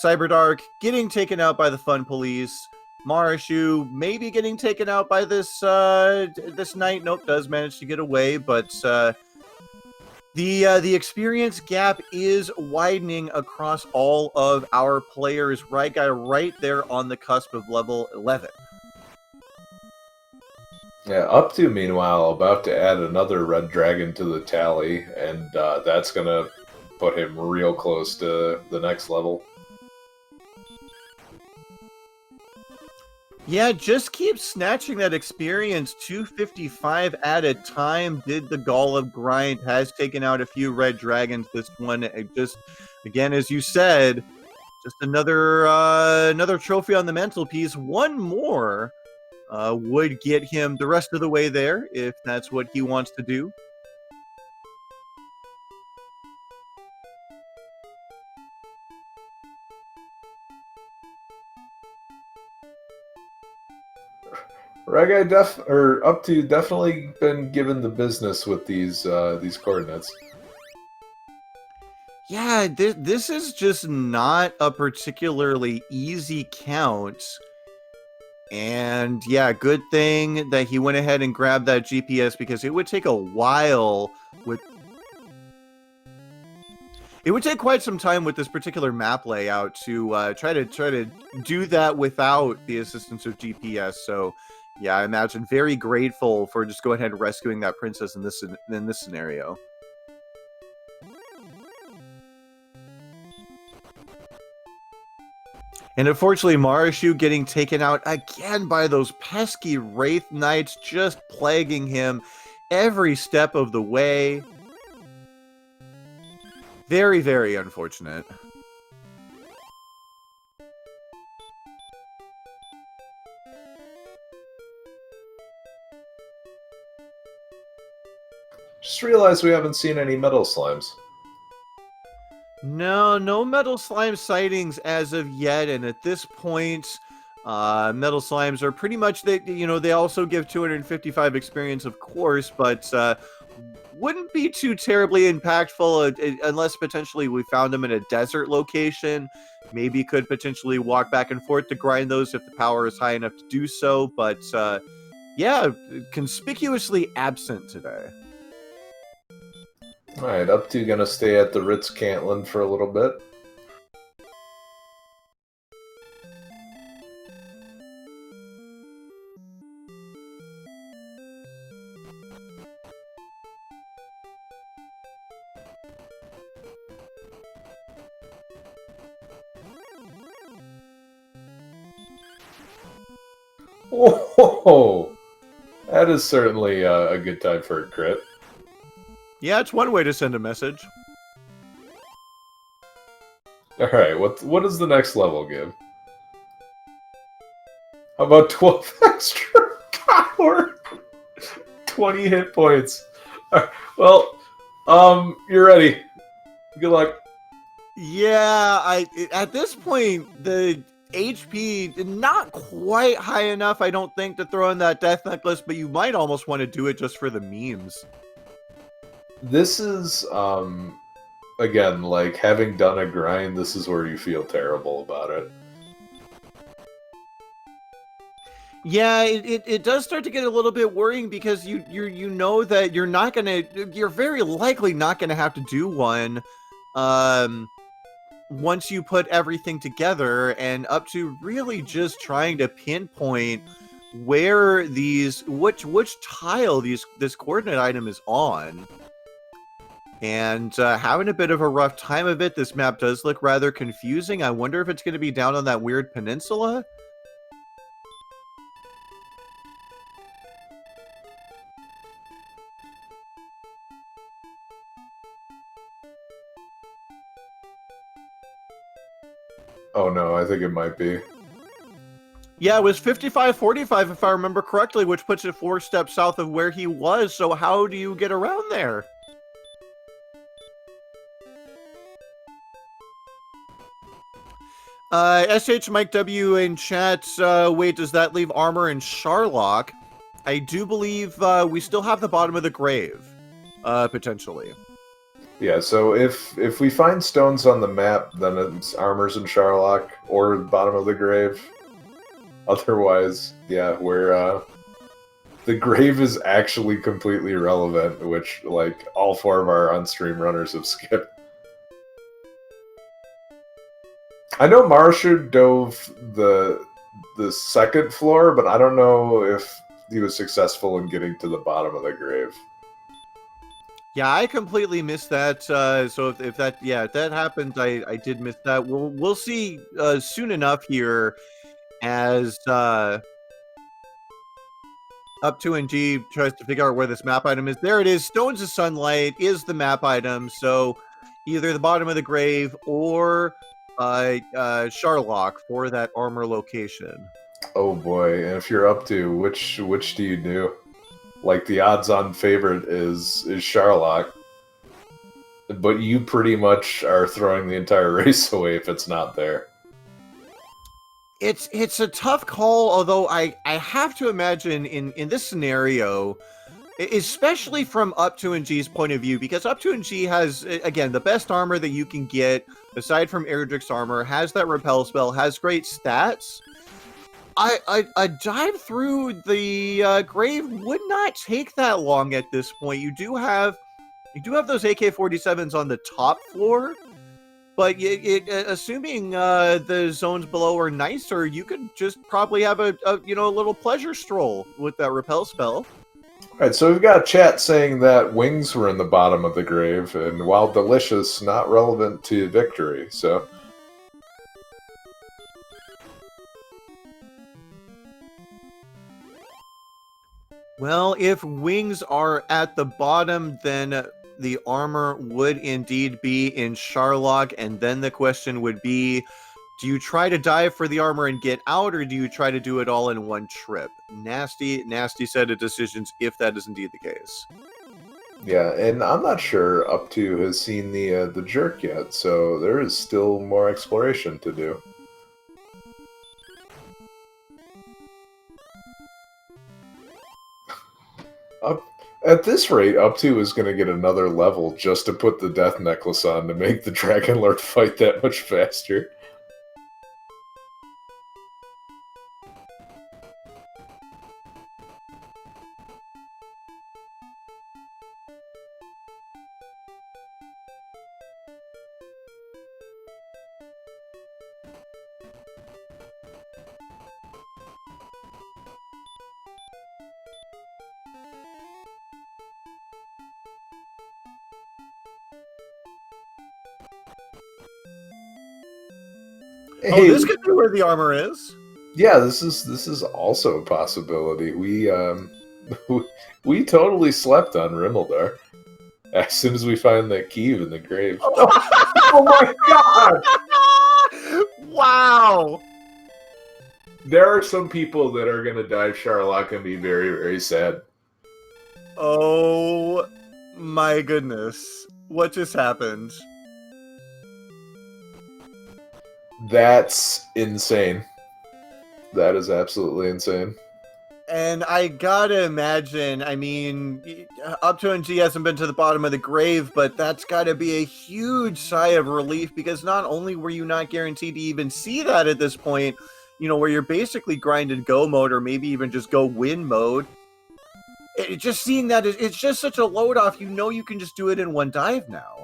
Cyberdark getting taken out by the fun police. Marashu maybe getting taken out by this this knight. Nope, does manage to get away, but the experience gap is widening across all of our players. Rygai right there on the cusp of level 11. Yeah, up to meanwhile about to add another red dragon to the tally, and that's gonna put him real close to the next level. Yeah, just keep snatching that experience. 255 at a time. Did the Golem grind. Has taken out a few red dragons. This one, just again, as you said, just another trophy on the mantelpiece. One more would get him the rest of the way there if that's what he wants to do. Rygai up to definitely been given the business with these coordinates. Yeah, this is just not a particularly easy count. And yeah, good thing that he went ahead and grabbed that GPS because it would take a while with It would take quite some time with this particular map layout to try to do that without the assistance of GPS. So, yeah, I imagine very grateful for just going ahead and rescuing that princess in this scenario. And unfortunately, Marashu getting taken out again by those pesky Wraith Knights, just plaguing him every step of the way. Very, very unfortunate. Just realized we haven't seen any metal slimes. No metal slime sightings as of yet, and at this point, metal slimes are pretty much they also give 255 experience, of course, but wouldn't be too terribly impactful unless potentially we found them in a desert location. Maybe could potentially walk back and forth to grind those if the power is high enough to do so, but yeah, conspicuously absent today. Alright, up to gonna stay at the Ritz Cantlin for a little bit. Whoa! That is certainly a good time for a crit. Yeah, it's one way to send a message. Alright, what does the next level give? How about 12 extra power? 20 hit points. Well, you're ready. Good luck. Yeah, at this point, the HP not quite high enough, I don't think, to throw in that death necklace, but you might almost want to do it just for the memes. This is, again, like, having done a grind, this is where you feel terrible about it. Yeah, it does start to get a little bit worrying because you know that you're very likely not gonna have to do one, once you put everything together, and up to really just trying to pinpoint where which tile this coordinate item is on. And having a bit of a rough time of it. This map does look rather confusing. I wonder if it's going to be down on that weird peninsula. Oh no, I think it might be. Yeah, it was 55-45 if I remember correctly, which puts it 4 steps south of where he was. So how do you get around there? SH Mike W in chat, wait, does that leave armor in Sharlock? I do believe we still have the bottom of the grave, potentially. Yeah, so if we find stones on the map, then it's armors in Sharlock or bottom of the grave. Otherwise, yeah, where the grave is actually completely irrelevant, which, like, all 4 of our on-stream runners have skipped. I know Marsha dove the second floor, but I don't know if he was successful in getting to the bottom of the grave. Yeah, I completely missed that. So if that happened, I did miss that. We'll see soon enough here as Up 2 and G tries to figure out where this map item is. There it is. Stones of Sunlight is the map item. So either the bottom of the grave or Sharlock for that armor location. Oh boy, and if you're Up to, which do you do? Like, the odds-on favorite is Sharlock, but you pretty much are throwing the entire race away if it's not there. It's a tough call, although I have to imagine in this scenario, especially from Up 2 and G's point of view, because Up 2 and G has, again, the best armor that you can get, aside from Erdrick's armor, has that repel spell, has great stats. A dive through the grave would not take that long at this point. You do have those AK-47s on the top floor, But assuming the zones below are nicer, you could just probably have a little pleasure stroll with that repel spell. All right, so we've got chat saying that wings were in the bottom of the grave, and while delicious, not relevant to victory. So, well, if wings are at the bottom, then the armor would indeed be in Sharlock, and then the question would be, do you try to dive for the armor and get out, or do you try to do it all in one trip? Nasty set of decisions if that is indeed the case. yeah, and I'm not sure Up to has seen the jerk yet, so there is still more exploration to do. At this rate, Up to is going to get another level just to put the death necklace on to make the Dragon Lord fight that much faster. Oh, this could be where the armor is. Yeah, this is also a possibility. We we totally slept on Rimmeldar as soon as we find that key in the grave. Oh my god! Wow! There are some people that are gonna dive Sharlock and be very, very sad. Oh my goodness. What just happened? That's insane. That is absolutely insane. And I gotta imagine, I mean, Up to NG hasn't been to the bottom of the grave, but that's gotta be a huge sigh of relief, because not only were you not guaranteed to even see that at this point, where you're basically grind and go mode, or maybe even just go win mode. Just seeing that, it's just such a load off, you can just do it in one dive now.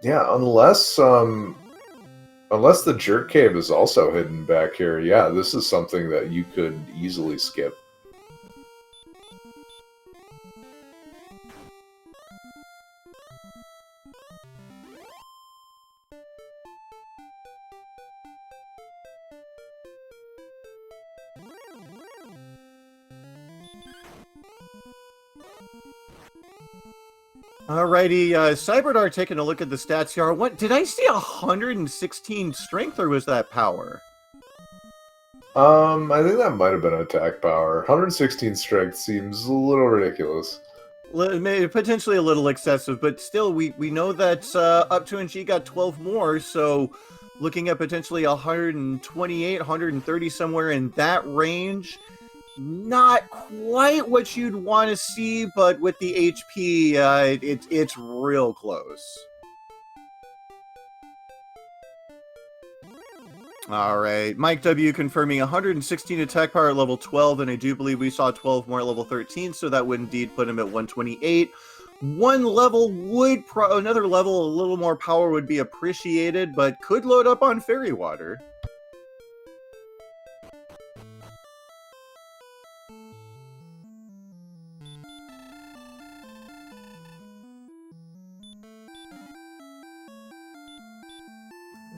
Yeah, unless the jerk cave is also hidden back here, yeah, this is something that you could easily skip. Alrighty, Cyberdar taking a look at the stats here. What did I see? 116 strength, or was that power? I think that might have been attack power. 116 strength seems a little ridiculous. Potentially a little excessive, but still, we know that Up to NG got 12 more, so looking at potentially 128, 130, somewhere in that range. Not quite what you'd want to see, but with the HP, it's real close. All right, Mike W confirming 116 attack power at level 12, and I do believe we saw 12 more at level 13, so that would indeed put him at 128. One level would, another level, a little more power would be appreciated, but could load up on Fairy Water.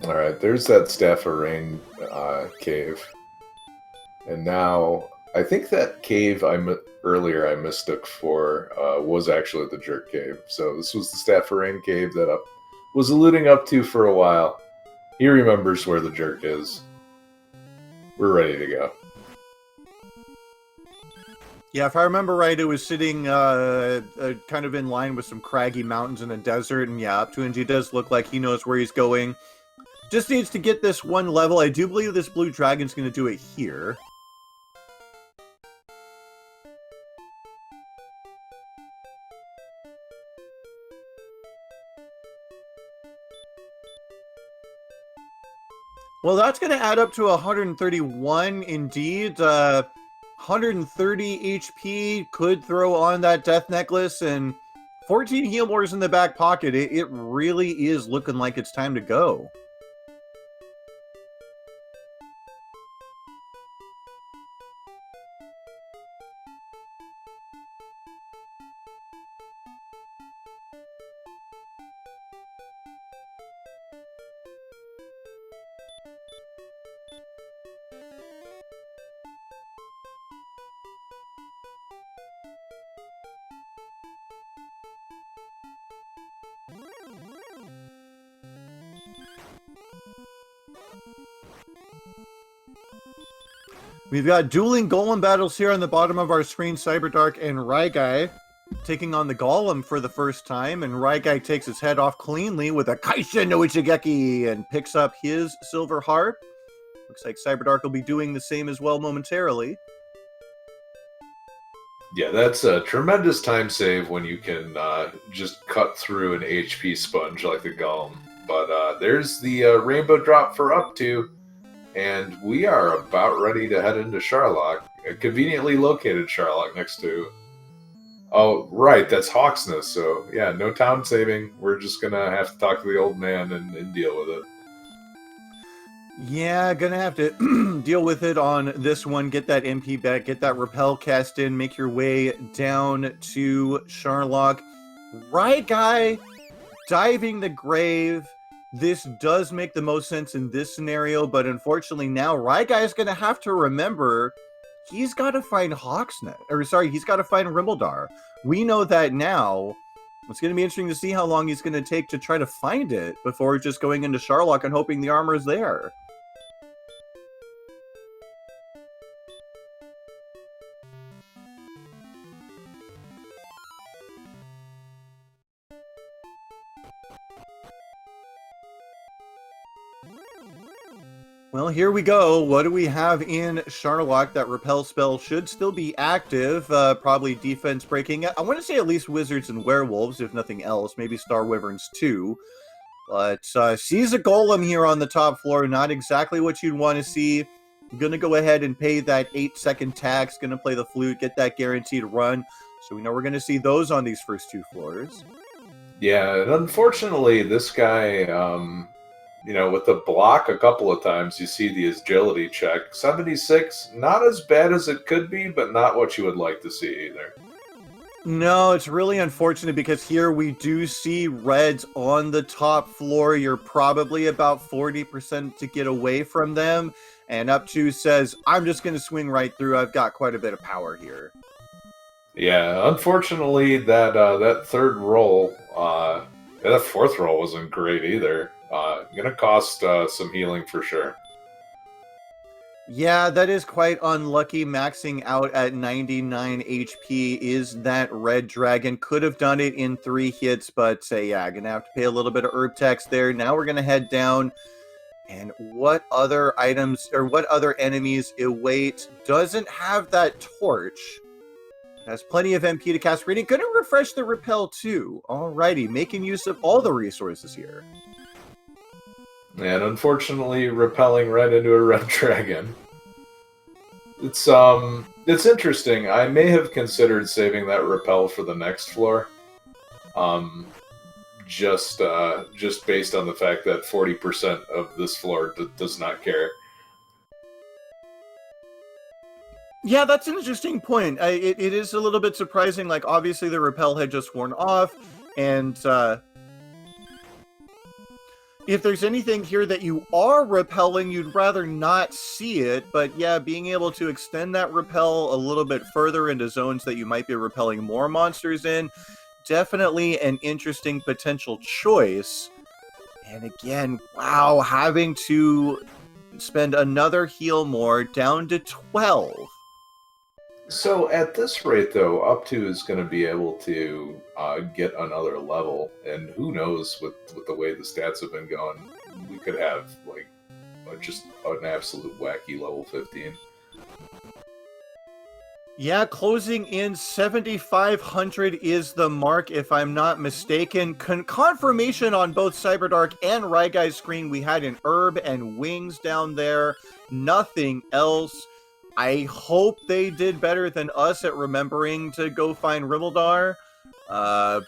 Alright, there's that Staff of Rain cave. And now, I think that cave earlier I mistook for was actually the Jerk Cave. So this was the Staff of Rain cave that I was alluding up to for a while. He remembers where the Jerk is. We're ready to go. Yeah, if I remember right, it was sitting kind of in line with some craggy mountains in a desert, and yeah, Up to NG does look like he knows where he's going. Just needs to get this one level. I do believe this blue dragon's going to do it here. Well, that's going to add up to 131 indeed. 130 HP could throw on that death necklace and 14 heal wars in the back pocket. It really is looking like it's time to go. We've got dueling golem battles here on the bottom of our screen. Cyberdark and Ryguy taking on the golem for the first time, and Ryguy takes his head off cleanly with a Kaisha no Ichigeki and picks up his silver harp. Looks like Cyberdark will be doing the same as well momentarily. Yeah, that's a tremendous time save when you can just cut through an HP sponge like the golem. But there's the rainbow drop for up to. And we are about ready to head into Sharlock, a conveniently located Sharlock next to... Oh, right, that's Hawksness, so yeah, no town saving. We're just gonna have to talk to the old man and deal with it. Yeah, gonna have to deal with it on this one. Get that MP back, get that repel cast in, make your way down to Sharlock. Ryguy diving the grave. This does make the most sense in this scenario, but unfortunately now Ryguy is going to have to remember he's got to find he's got to find Rimbledar. We know that now. It's going to be interesting to see how long he's going to take to try to find it before just going into Sharlock and hoping the armor is there. Well, here we go. What do we have in Sharlock? That repel spell should still be active. Probably defense breaking. I want to say at least wizards and werewolves, if nothing else. Maybe star wyverns too. But sees a golem here on the top floor. Not exactly what you'd want to see. I'm going to go ahead and pay that 8-second tax. Going to play the flute. Get that guaranteed run. So we know we're going to see those on these first two floors. Yeah, and unfortunately, this guy... with the block a couple of times, you see the agility check. 76, not as bad as it could be, but not what you would like to see either. No, it's really unfortunate because here we do see reds on the top floor. You're probably about 40% to get away from them. And up to says, I'm just going to swing right through. I've got quite a bit of power here. Yeah, unfortunately, that third roll, that fourth roll wasn't great either. Gonna cost some healing for sure. Yeah, that is quite unlucky. Maxing out at 99 HP is that red dragon. Could have done it in 3 hits, but yeah, gonna have to pay a little bit of herb tax there. Now we're gonna head down. And what other items or what other enemies await? Doesn't have that torch. Has plenty of MP to cast reading. Gonna refresh the repel too. Alrighty, making use of all the resources here. And unfortunately, repelling right into a red dragon. It's interesting. I may have considered saving that repel for the next floor. Just based on the fact that 40% of this floor does not care. Yeah, that's an interesting point. It is a little bit surprising. Like, obviously, the repel had just worn off, and if there's anything here that you are repelling, you'd rather not see it. But yeah, being able to extend that repel a little bit further into zones that you might be repelling more monsters in, definitely an interesting potential choice. And again, wow, having to spend another heal more down to 12. So at this rate, though, up to is going to be able to get another level, and who knows with the way the stats have been going, we could have like just an absolute wacky level 15. Yeah, closing in 7,500 is the mark, if I'm not mistaken. Confirmation on both Cyberdark and Ryguy's screen. We had an herb and wings down there. Nothing else. I hope they did better than us at remembering to go find Rimbledar. Yeah,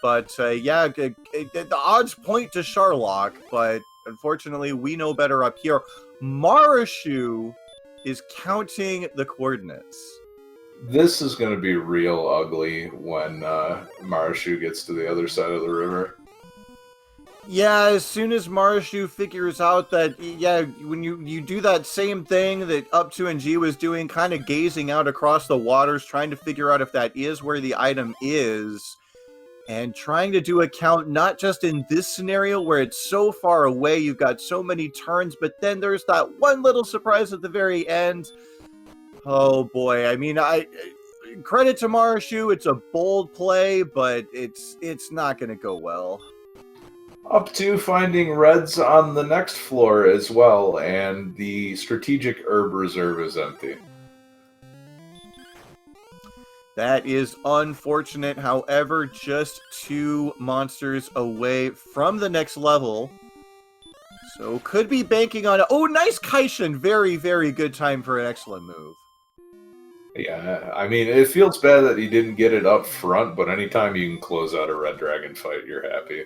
the odds point to Sharlock, but unfortunately, we know better up here. Marashu is counting the coordinates. This is going to be real ugly when Marashu gets to the other side of the river. Yeah, as soon as Marashu figures out that, yeah, when you do that same thing that Up 2 and G was doing, kind of gazing out across the waters, trying to figure out if that is where the item is, and trying to do a count not just in this scenario where it's so far away, you've got so many turns, but then there's that one little surprise at the very end. Oh boy, I mean, credit to Marashu, it's a bold play, but it's not going to go well. Up to finding reds on the next floor as well, and the strategic herb reserve is empty. That is unfortunate. However, just 2 monsters away from the next level. So could be banking on... Oh, nice Kaishin! Very, very good time for an excellent move. Yeah, I mean, it feels bad that he didn't get it up front, but anytime you can close out a red dragon fight, you're happy.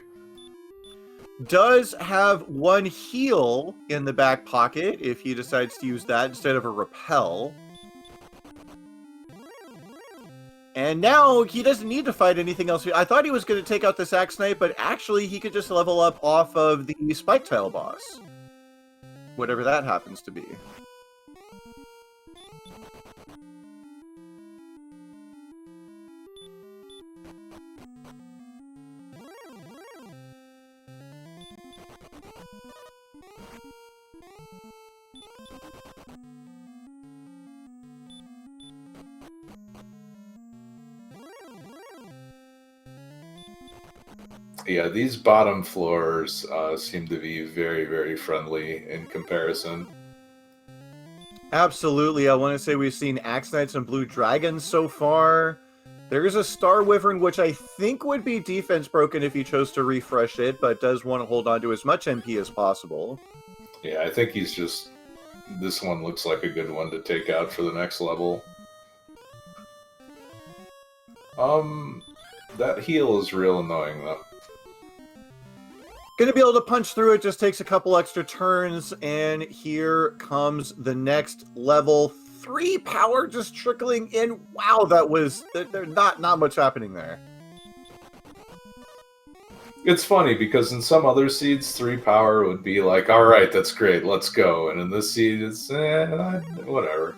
Does have 1 heal in the back pocket if he decides to use that instead of a repel. And now he doesn't need to fight anything else. I thought he was going to take out this Axe Knight, but actually he could just level up off of the Spike Tile boss. Whatever that happens to be. Yeah, these bottom floors seem to be very, very friendly in comparison. Absolutely. I want to say we've seen Axe Knights and Blue Dragons so far. There's a Star Wyvern, which I think would be defense broken if you chose to refresh it, but does want to hold on to as much MP as possible. Yeah, I think he's just... This one looks like a good one to take out for the next level. That heal is real annoying, though. Going to be able to punch through it, just takes a couple extra turns, and here comes the next level. 3 power just trickling in. Wow, that was... There's not much happening there. It's funny, because in some other seeds, 3 power would be like, alright, that's great, let's go. And in this seed, it's, whatever.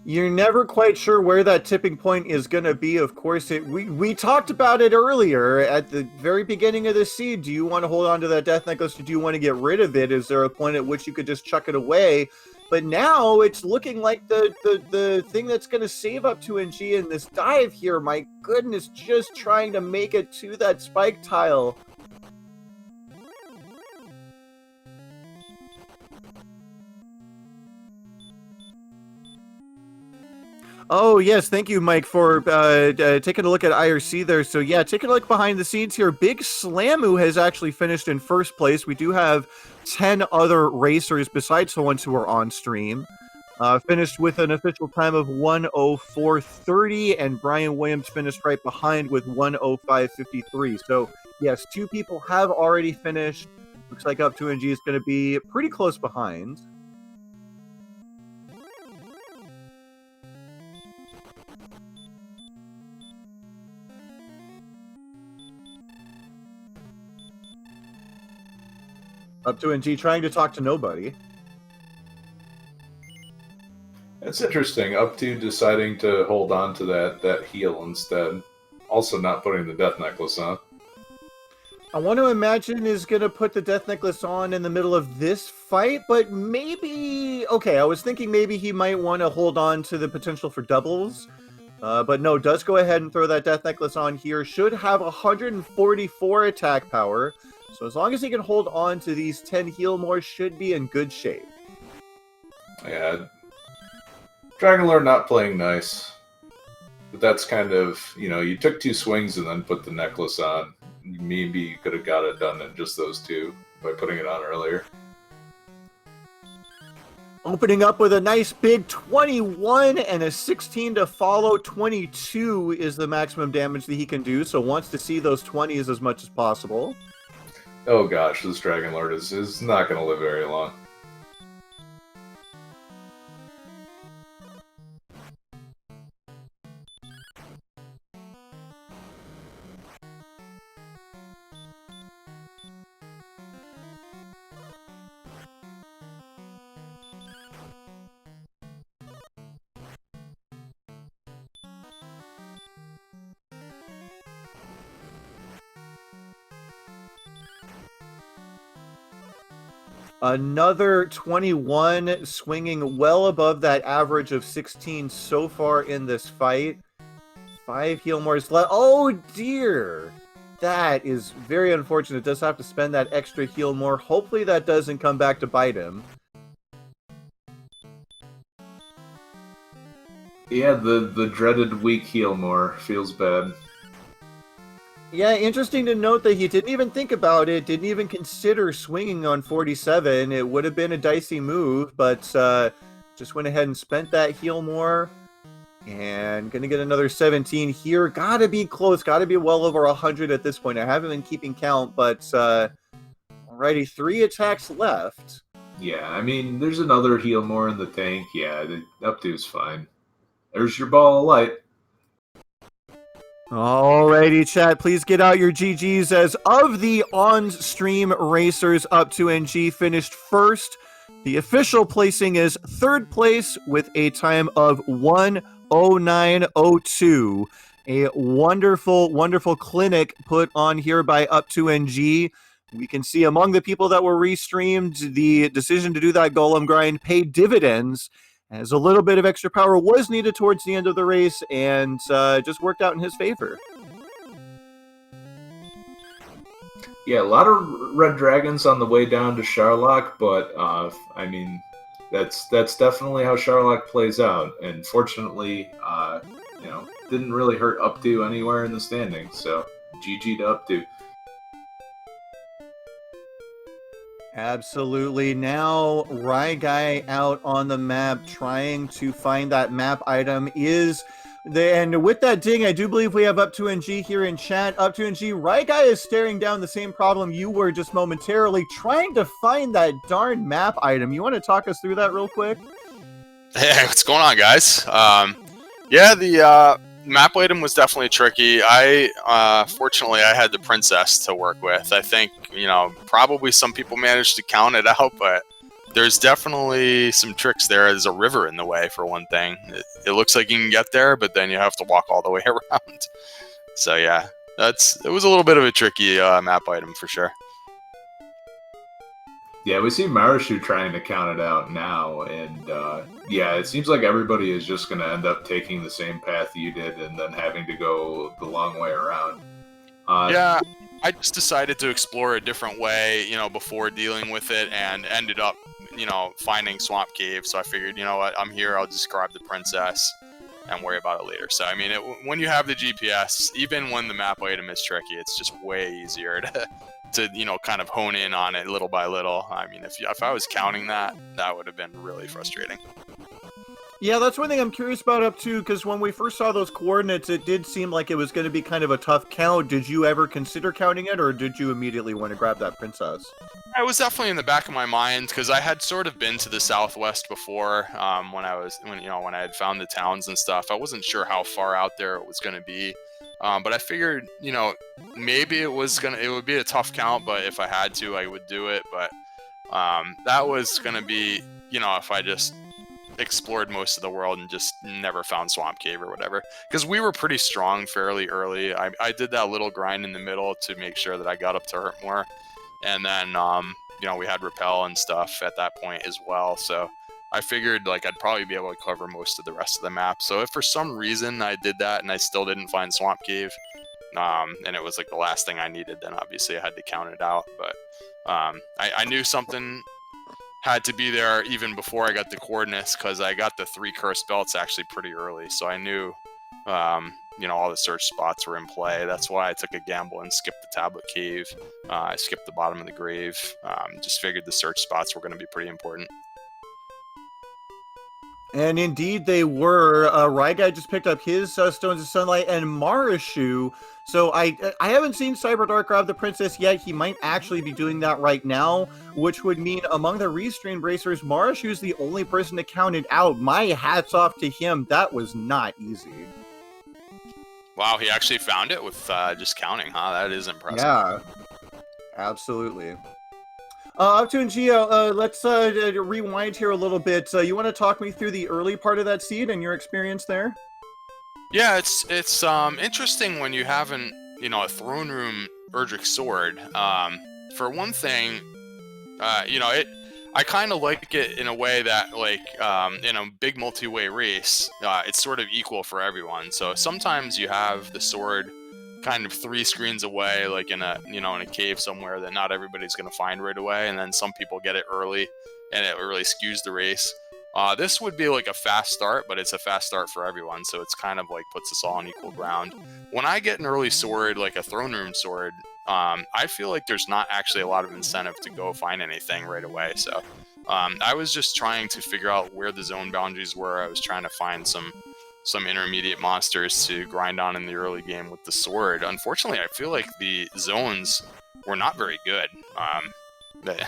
You're never quite sure where that tipping point is going to be. Of course, we talked about it earlier at the very beginning of the seed. Do you want to hold on to that Death Necklace, or do you want to get rid of it? Is there a point at which you could just chuck it away? But now it's looking like the thing that's going to save up to NG in this dive here. My goodness, just trying to make it to that spike tile. Oh, yes. Thank you, Mike, for taking a look at IRC there. So, yeah, taking a look behind the scenes here. Big Slamu has actually finished in first place. We do have 10 other racers besides the ones who are on stream. Finished with an official time of 1:04:30, and Brian Williams finished right behind with 1:05:53. So, yes, 2 people have already finished. Looks like Up 2 NG is going to be pretty close behind. Up 2 NG trying to talk to nobody. It's interesting, Up to deciding to hold on to that heal instead. Also not putting the Death Necklace on. I want to imagine is going to put the Death Necklace on in the middle of this fight, but maybe... Okay, I was thinking maybe he might want to hold on to the potential for doubles. But no, does go ahead and throw that Death Necklace on here. Should have 144 attack power. So as long as he can hold on to these 10 heal more, should be in good shape. Yeah. Dragonlord not playing nice. But that's kind of, you took 2 swings and then put the necklace on. Maybe you could have got it done in just those 2 by putting it on earlier. Opening up with a nice big 21 and a 16 to follow. 22 is the maximum damage that he can do, so wants to see those 20s as much as possible. Oh gosh, this Dragon Lord is not going to live very long. Another 21, swinging well above that average of 16 so far in this fight. 5 heal mores left. Oh dear! That is very unfortunate. Does have to spend that extra heal more. Hopefully that doesn't come back to bite him. Yeah, the dreaded weak heal more feels bad. Yeah, interesting to note that he didn't even think about it, didn't even consider swinging on 47. It would have been a dicey move, but just went ahead and spent that heal more. And gonna get another 17 here. Gotta be close, gotta be well over 100 at this point. I haven't been keeping count, but alrighty, 3 attacks left. Yeah, I mean, there's another heal more in the tank. Yeah, the up two's fine. There's your ball of light. Alrighty, chat, please get out your GGs as of the on-stream racers, Up 2NG finished first. The official placing is third place with a time of 1:09:02. A wonderful, wonderful clinic put on here by Up 2NG. We can see among the people that were restreamed, the decision to do that golem grind paid dividends, as a little bit of extra power was needed towards the end of the race, and just worked out in his favor. Yeah, a lot of red dragons on the way down to Charlock, but I mean, that's definitely how Charlock plays out. And fortunately, didn't really hurt Updo anywhere in the standings. So GG to Updo. Absolutely. Now, Rye Guy out on the map trying to find that map item is there. And with that ding, I do believe we have Up 2NG here in chat. Up 2NG, Rye Guy is staring down the same problem you were just momentarily, trying to find that darn map item. You want to talk us through that real quick? Hey, what's going on, guys? Yeah, the map item was definitely tricky. Fortunately, I had the princess to work with. I think, probably some people managed to count it out, but there's definitely some tricks there. There's a river in the way, for one thing. It looks like you can get there, but then you have to walk all the way around. So yeah, it was a little bit of a tricky map item for sure. Yeah, we see Marashu trying to count it out now, and yeah, it seems like everybody is just going to end up taking the same path you did and then having to go the long way around. Yeah, I just decided to explore a different way, before dealing with it, and ended up, finding Swamp Cave. So I figured, you know what, I'm here, I'll just grab the princess and worry about it later. So, I mean, when you have the GPS, even when the map item is tricky, it's just way easier to kind of hone in on it little by little. I mean, if I was counting that would have been really frustrating. Yeah, that's one thing I'm curious about Up too, because when we first saw those coordinates, it did seem like it was going to be kind of a tough count. Did you ever consider counting it, or did you immediately want to grab that princess? It was definitely in the back of my mind, because I had sort of been to the southwest before, when I had found the towns and stuff. I wasn't sure how far out there it was going to be. But I figured, maybe it would be a tough count, but if I had to, I would do it. But that was going to be, if I just explored most of the world and just never found Swamp Cave or whatever. Because we were pretty strong fairly early. I did that little grind in the middle to make sure that I got up to Hurtmore. And then, we had Repel and stuff at that point as well. So I figured I'd probably be able to cover most of the rest of the map. So if for some reason I did that and I still didn't find Swamp Cave, and it was the last thing I needed, then obviously I had to count it out. But I knew something had to be there even before I got the coordinates, because I got the 3 cursed belts actually pretty early. So I knew, all the search spots were in play. That's why I took a gamble and skipped the tablet cave. I skipped the bottom of the grave. Just figured the search spots were going to be pretty important. And indeed they were. Ryguy just picked up his Stones of Sunlight, and Marashu. So I haven't seen Cyberdark grab the princess yet. He might actually be doing that right now, which would mean among the restrain bracers, Marashu is the only person to count it out. My hat's off to him. That was not easy. Wow, he actually found it with just counting, huh? That is impressive. Yeah, absolutely. Up to and Gio, let's rewind here a little bit. You want to talk me through the early part of that seed and your experience there? Yeah, it's interesting when you haven't, a throne room Erdrick sword. For one thing, I kind of like it in a way that, like, in a big multi-way race, it's sort of equal for everyone. So sometimes you have the sword kind of 3 screens away, like in a cave somewhere that not everybody's going to find right away, and then some people get it early, and it really skews the race. This would be like a fast start, but it's a fast start for everyone, so it's kind of like puts us all on equal ground. When I get an early sword, like a throne room sword, I feel like there's not actually a lot of incentive to go find anything right away. So I was just trying to figure out where the zone boundaries were. I was trying to find some intermediate monsters to grind on in the early game with the sword. Unfortunately, I feel like the zones were not very good.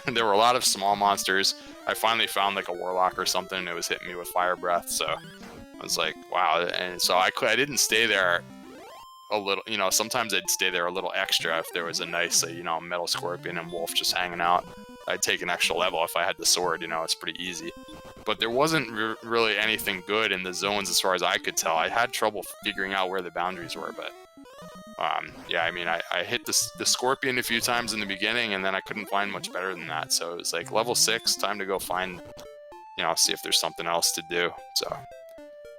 There were a lot of small monsters. I finally found like a warlock or something, and it was hitting me with fire breath, so I was like, wow. And so I didn't stay there a little, sometimes I'd stay there a little extra if there was a nice, metal scorpion and wolf just hanging out. I'd take an extra level if I had the sword, it's pretty easy. But there wasn't really anything good in the zones as far as I could tell. I had trouble figuring out where the boundaries were, but yeah, I mean, I hit the scorpion a few times in the beginning, and then I couldn't find much better than that. So it was like level 6, time to go find, see if there's something else to do. So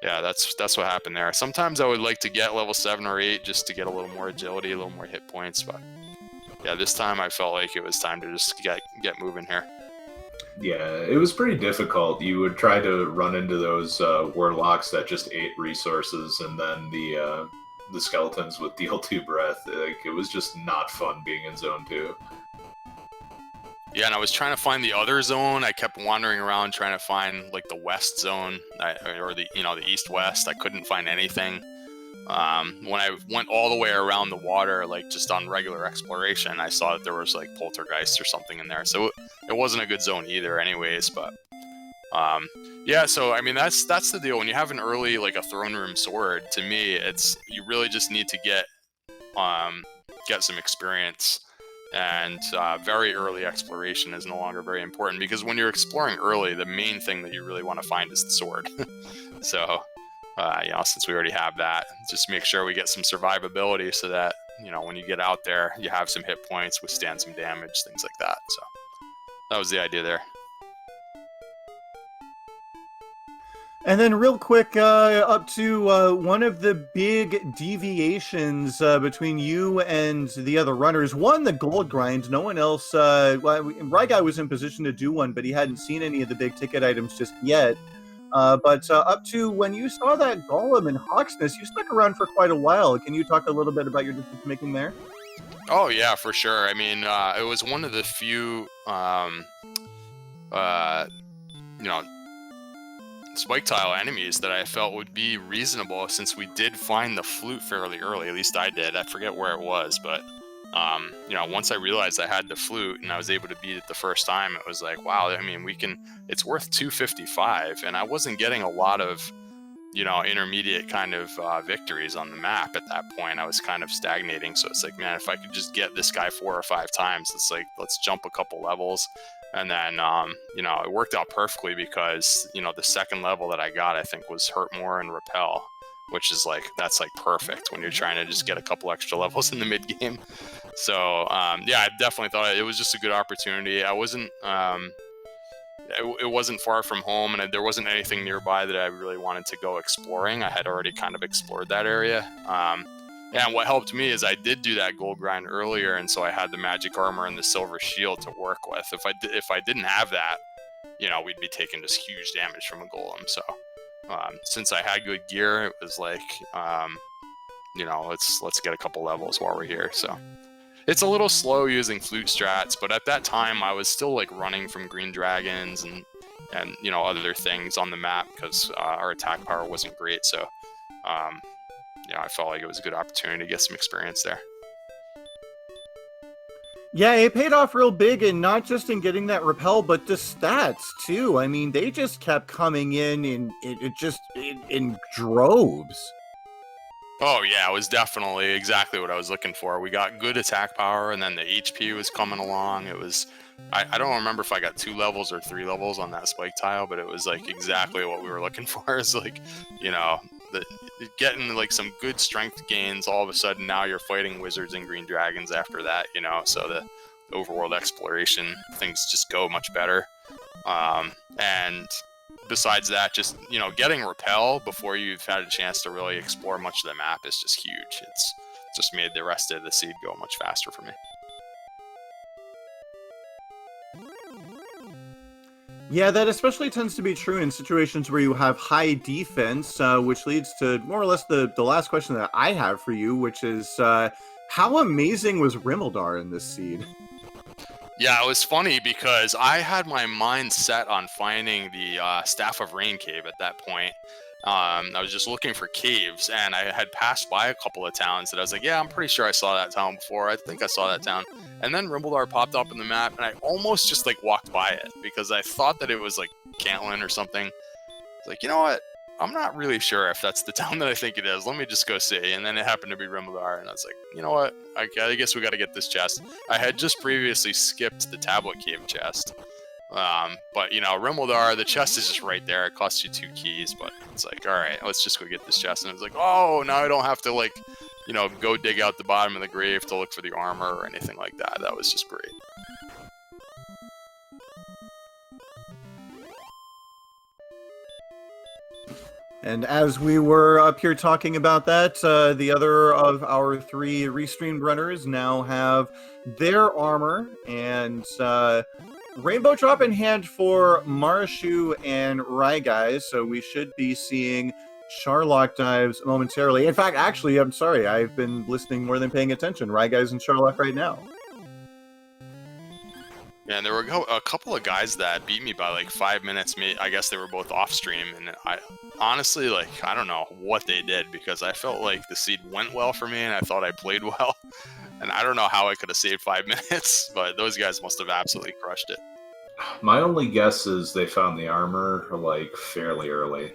yeah, that's what happened there. Sometimes I would like to get level 7 or 8 just to get a little more agility, a little more hit points, but yeah, this time I felt like it was time to just get moving here. Yeah, it was pretty difficult. You would try to run into those warlocks that just ate resources, and then the skeletons would deal 2 breath. Like, it was just not fun being in Zone 2. Yeah, and I was trying to find the other zone. I kept wandering around trying to find like the west zone, or the east-west. I couldn't find anything. When I went all the way around the water, like just on regular exploration, I saw that there was like poltergeist or something in there. So it wasn't a good zone either anyways, but yeah, so I mean that's the deal. When you have an early, like a throne room sword, to me, you really just need to get some experience, and very early exploration is no longer very important, because when you're exploring early, the main thing that you really want to find is the sword. So since we already have that, just make sure we get some survivability so that, when you get out there, you have some hit points, withstand some damage, things like that. So that was the idea there. And then real quick, up to one of the big deviations between you and the other runners. One, the gold grind. No one else, Ryguy was in position to do one, but he hadn't seen any of the big ticket items just yet. But up to when you saw that golem in Hawksness, you stuck around for quite a while. Can you talk a little bit about your decision making there? Oh yeah, for sure. I mean, it was one of the few, spike tile enemies that I felt would be reasonable, since we did find the flute fairly early. At least I did. I forget where it was, but once I realized I had the flute and I was able to beat it the first time, it was like, wow, I mean, it's worth 255, and I wasn't getting a lot of, intermediate kind of victories on the map at that point. I was kind of stagnating, so it's like, man, if I could just get this guy 4 or 5 times, it's like, let's jump a couple levels. And then, it worked out perfectly, because, the second level that I got, I think, was Hurt More and Repel, which is like, that's like perfect when you're trying to just get a couple extra levels in the mid game. So yeah, I definitely thought it was just a good opportunity. I wasn't it wasn't far from home, and there wasn't anything nearby that I really wanted to go exploring. I had already kind of explored that area. And what helped me is I did do that gold grind earlier, and so I had the magic armor and the silver shield to work with. If I didn't have that, we'd be taking just huge damage from a golem. So since I had good gear, it was like, let's get a couple levels while we're here. So it's a little slow using flute strats, but at that time I was still like running from green dragons and and other things on the map, because our attack power wasn't great. So I felt like it was a good opportunity to get some experience there. Yeah, it paid off real big, and not just in getting that repel, but the stats too. I mean, they just kept coming in droves. Oh yeah, it was definitely exactly what I was looking for. We got good attack power, and then the HP was coming along. It was, I don't remember if I got 2 levels or 3 levels on that spike tile, but it was like exactly what we were looking for. Is like, getting like some good strength gains. All of a sudden, now you're fighting wizards and green dragons after that. So the overworld exploration things just go much better. And besides that, just getting repel before you've had a chance to really explore much of the map is just huge. It's just made the rest of the seed go much faster for me. Yeah, that especially tends to be true in situations where you have high defense, which leads to more or less the last question that I have for you, which is how amazing was Rimmildar in this seed? Yeah, it was funny because I had my mind set on finding the Staff of Rain cave at that point. I was just looking for caves, and I had passed by a couple of towns that I was like, yeah, I'm pretty sure I saw that town before. I think I saw that town. And then Rimmildar popped up in the map, and I almost just like walked by it because I thought that it was like Cantlin or something. It's like, you know what? I'm not really sure if that's the town that I think it is. Let me just go see. And then it happened to be Rimmildar, and I was like, you know what? I guess we got to get this chest. I had just previously skipped the Tablet Cave chest. But Rimmildar, the chest is just right there. It costs you 2 keys, but it's like, all right, let's just go get this chest. And it was like, oh, now I don't have to like, go dig out the bottom of the grave to look for the armor or anything like that. That was just great. And as we were up here talking about that, the other of our 3 restreamed runners now have their armor, and Rainbow Drop in hand for Marshu and Raigai, so we should be seeing Charlock dives momentarily. In fact, actually, I'm sorry, I've been listening more than paying attention. Raigai's in Charlock right now. Yeah, and there were a couple of guys that beat me by like 5 minutes. I guess they were both off stream, and I honestly, I don't know what they did, because I felt like the seed went well for me, and I thought I played well. And I don't know how I could have saved 5 minutes, but those guys must have absolutely crushed it. My only guess is they found the armor like fairly early,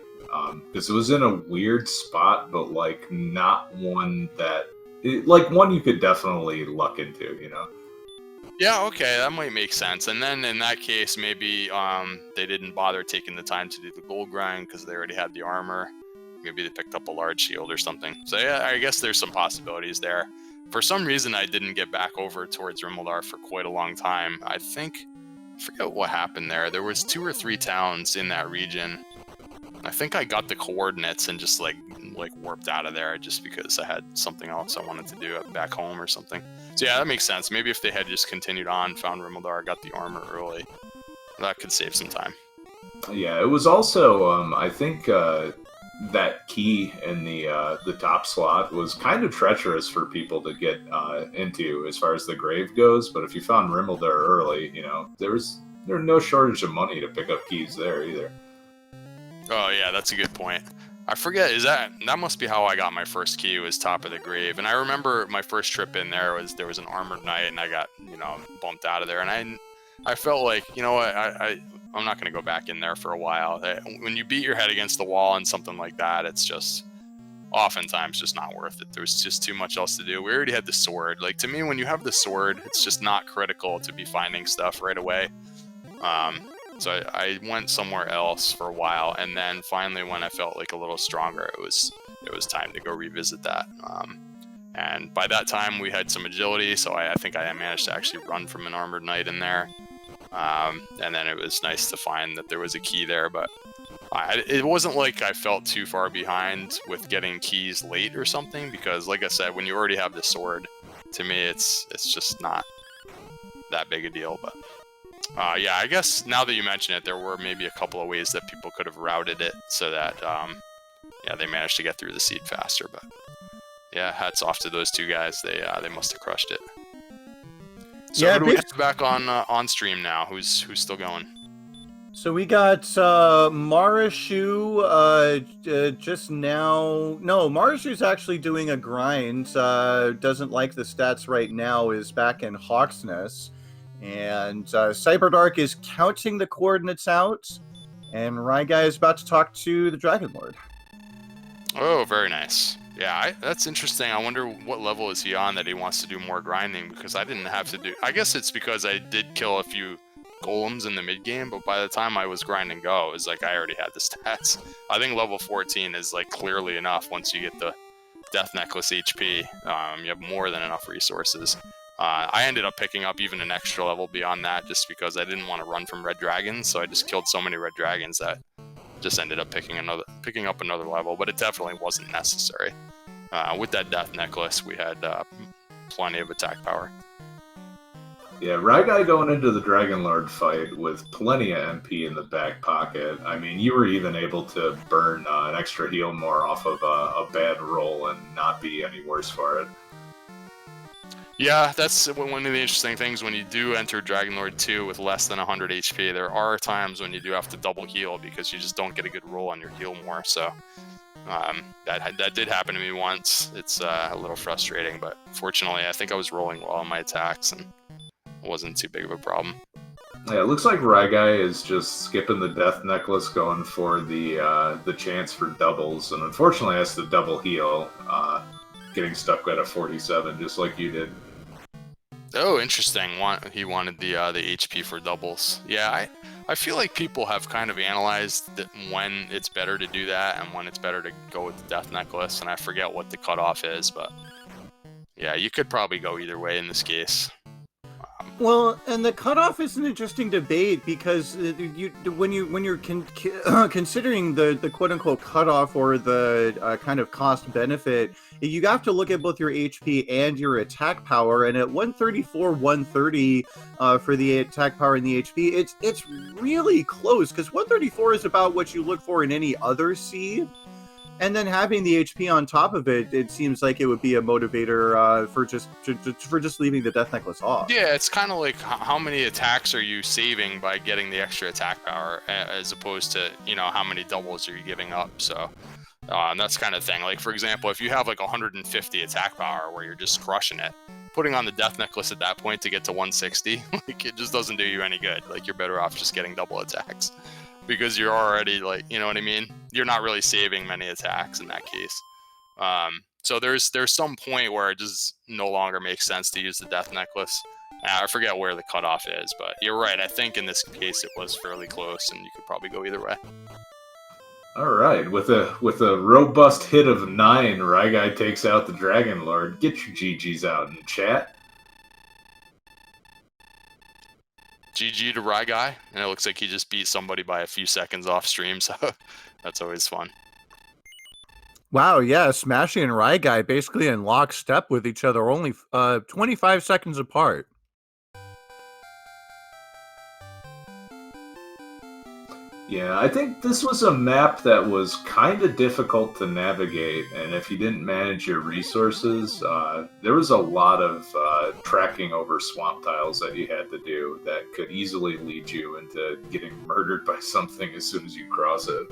because it was in a weird spot, but like not one that, one you could definitely luck into, Yeah, okay, that might make sense. And then in that case, maybe they didn't bother taking the time to do the gold grind because they already had the armor. Maybe they picked up a large shield or something. So yeah, I guess there's some possibilities there. For some reason, I didn't get back over towards Rimmildar for quite a long time. I forget what happened there. There was 2 or 3 towns in that region. I think I got the coordinates and just like warped out of there just because I had something else I wanted to do back home or something. So yeah, that makes sense. Maybe if they had just continued on, found Rimmildar, got the armor early, that could save some time. Yeah, it was also I think that key in the top slot was kind of treacherous for people to get into as far as the grave goes. But if you found Rimmildar early, there was no shortage of money to pick up keys there either. Oh yeah, that's a good point. I forget, that must be how I got my first key, was top of the grave. And I remember my first trip in there was an armored knight, and I got bumped out of there. And I felt like, you know what, I'm not going to go back in there for a while. When you beat your head against the wall and something like that, it's just oftentimes just not worth it. There's just too much else to do. We already had the sword. Like, to me, when you have the sword, it's just not critical to be finding stuff right away. So I went somewhere else for a while, and then finally, when I felt like a little stronger, it was time to go revisit that. And by that time, we had some agility, so I think I managed to actually run from an armored knight in there. And then it was nice to find that there was a key there, but it wasn't like I felt too far behind with getting keys late or something, because like I said, when you already have the sword, to me, it's just not that big a deal. But yeah, I guess now that you mention it, there were maybe a couple of ways that people could have routed it so that yeah, they managed to get through the seed faster. But yeah, hats off to those 2 guys. They must have crushed it. So Yeah, who do we have back on stream now? Who's still going? So we got Marashu just now. No, Marashu's actually doing a grind. Doesn't like the stats right now. Is back in Hawksness, and Cyberdark is counting the coordinates out. And Ryguy is about to talk to the Dragon Lord. Oh, very nice. Yeah, that's interesting. I wonder what level is he on that he wants to do more grinding, because I didn't have to do... I guess it's because I did kill a few golems in the mid game, but by the time I was grinding go, it was like I already had the stats. I think level 14 is like clearly enough once you get the Death Necklace HP. You have more than enough resources. I ended up picking up even an extra level beyond that just because I didn't want to run from red dragons, so I just killed so many red dragons that just ended up picking up another level, but it definitely wasn't necessary. With that Death Necklace, we had plenty of attack power. Yeah, Ryguy going into the Dragon Lord fight with plenty of MP in the back pocket. I mean, you were even able to burn an extra heal more off of a bad roll and not be any worse for it. Yeah, that's one of the interesting things when you do enter Dragon Lord 2 with less than 100 HP. There are times when you do have to double heal because you just don't get a good roll on your heal more. So that did happen to me once. It's a little frustrating, but fortunately, I think I was rolling well on my attacks and it wasn't too big of a problem. Yeah, it looks like Ryguy is just skipping the Death Necklace, going for the chance for doubles, and unfortunately has to double heal, getting stuck at a 47, just like you did. Oh, interesting. He wanted the HP for doubles. Yeah, I feel like people have kind of analyzed when it's better to do that and when it's better to go with the Death Necklace, and I forget what the cutoff is, but yeah, you could probably go either way in this case. Well, and the cutoff is an interesting debate because when you're considering the quote unquote cutoff or the kind of cost benefit, you have to look at both your HP and your attack power. And at 134, 130 for the attack power and the HP, it's really close because 134 is about what you look for in any other C. And then having the HP on top of it, it seems like it would be a motivator for just leaving the Death Necklace off. Yeah, it's kind of like how many attacks are you saving by getting the extra attack power, as opposed to, you know, how many doubles are you giving up. So that's kind of thing. Like, for example, if you have like 150 attack power where you're just crushing it, putting on the Death Necklace at that point to get to 160, like, it just doesn't do you any good. Like, you're better off just getting double attacks. Because you're already, like, you know what I mean? You're not really saving many attacks in that case. So there's some point where it just no longer makes sense to use the Death Necklace. I forget where the cutoff is, but you're right. I think in this case it was fairly close, and you could probably go either way. All right, with a robust hit of 9, Ryguy takes out the Dragon Lord. Get your GGs out in chat. GG to Ryguy, and it looks like he just beat somebody by a few seconds off stream, so that's always fun. Wow, yeah, Smashy and Ryguy basically in lockstep with each other, only 25 seconds apart. Yeah, I think this was a map that was kind of difficult to navigate, and if you didn't manage your resources, there was a lot of tracking over swamp tiles that you had to do that could easily lead you into getting murdered by something as soon as you cross it.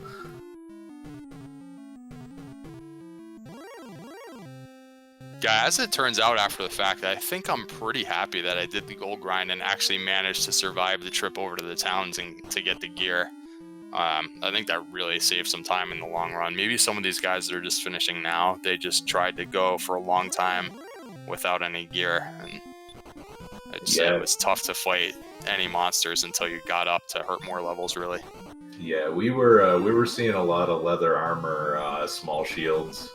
Yeah, as it turns out after the fact, I think I'm pretty happy that I did the gold grind and actually managed to survive the trip over to the towns and to get the gear. I think that really saved some time in the long run. Maybe some of these guys that are just finishing now, they just tried to go for a long time without any gear, and it was tough to fight any monsters until you got up to hurt more levels, really. Yeah, we were seeing a lot of leather armor, small shields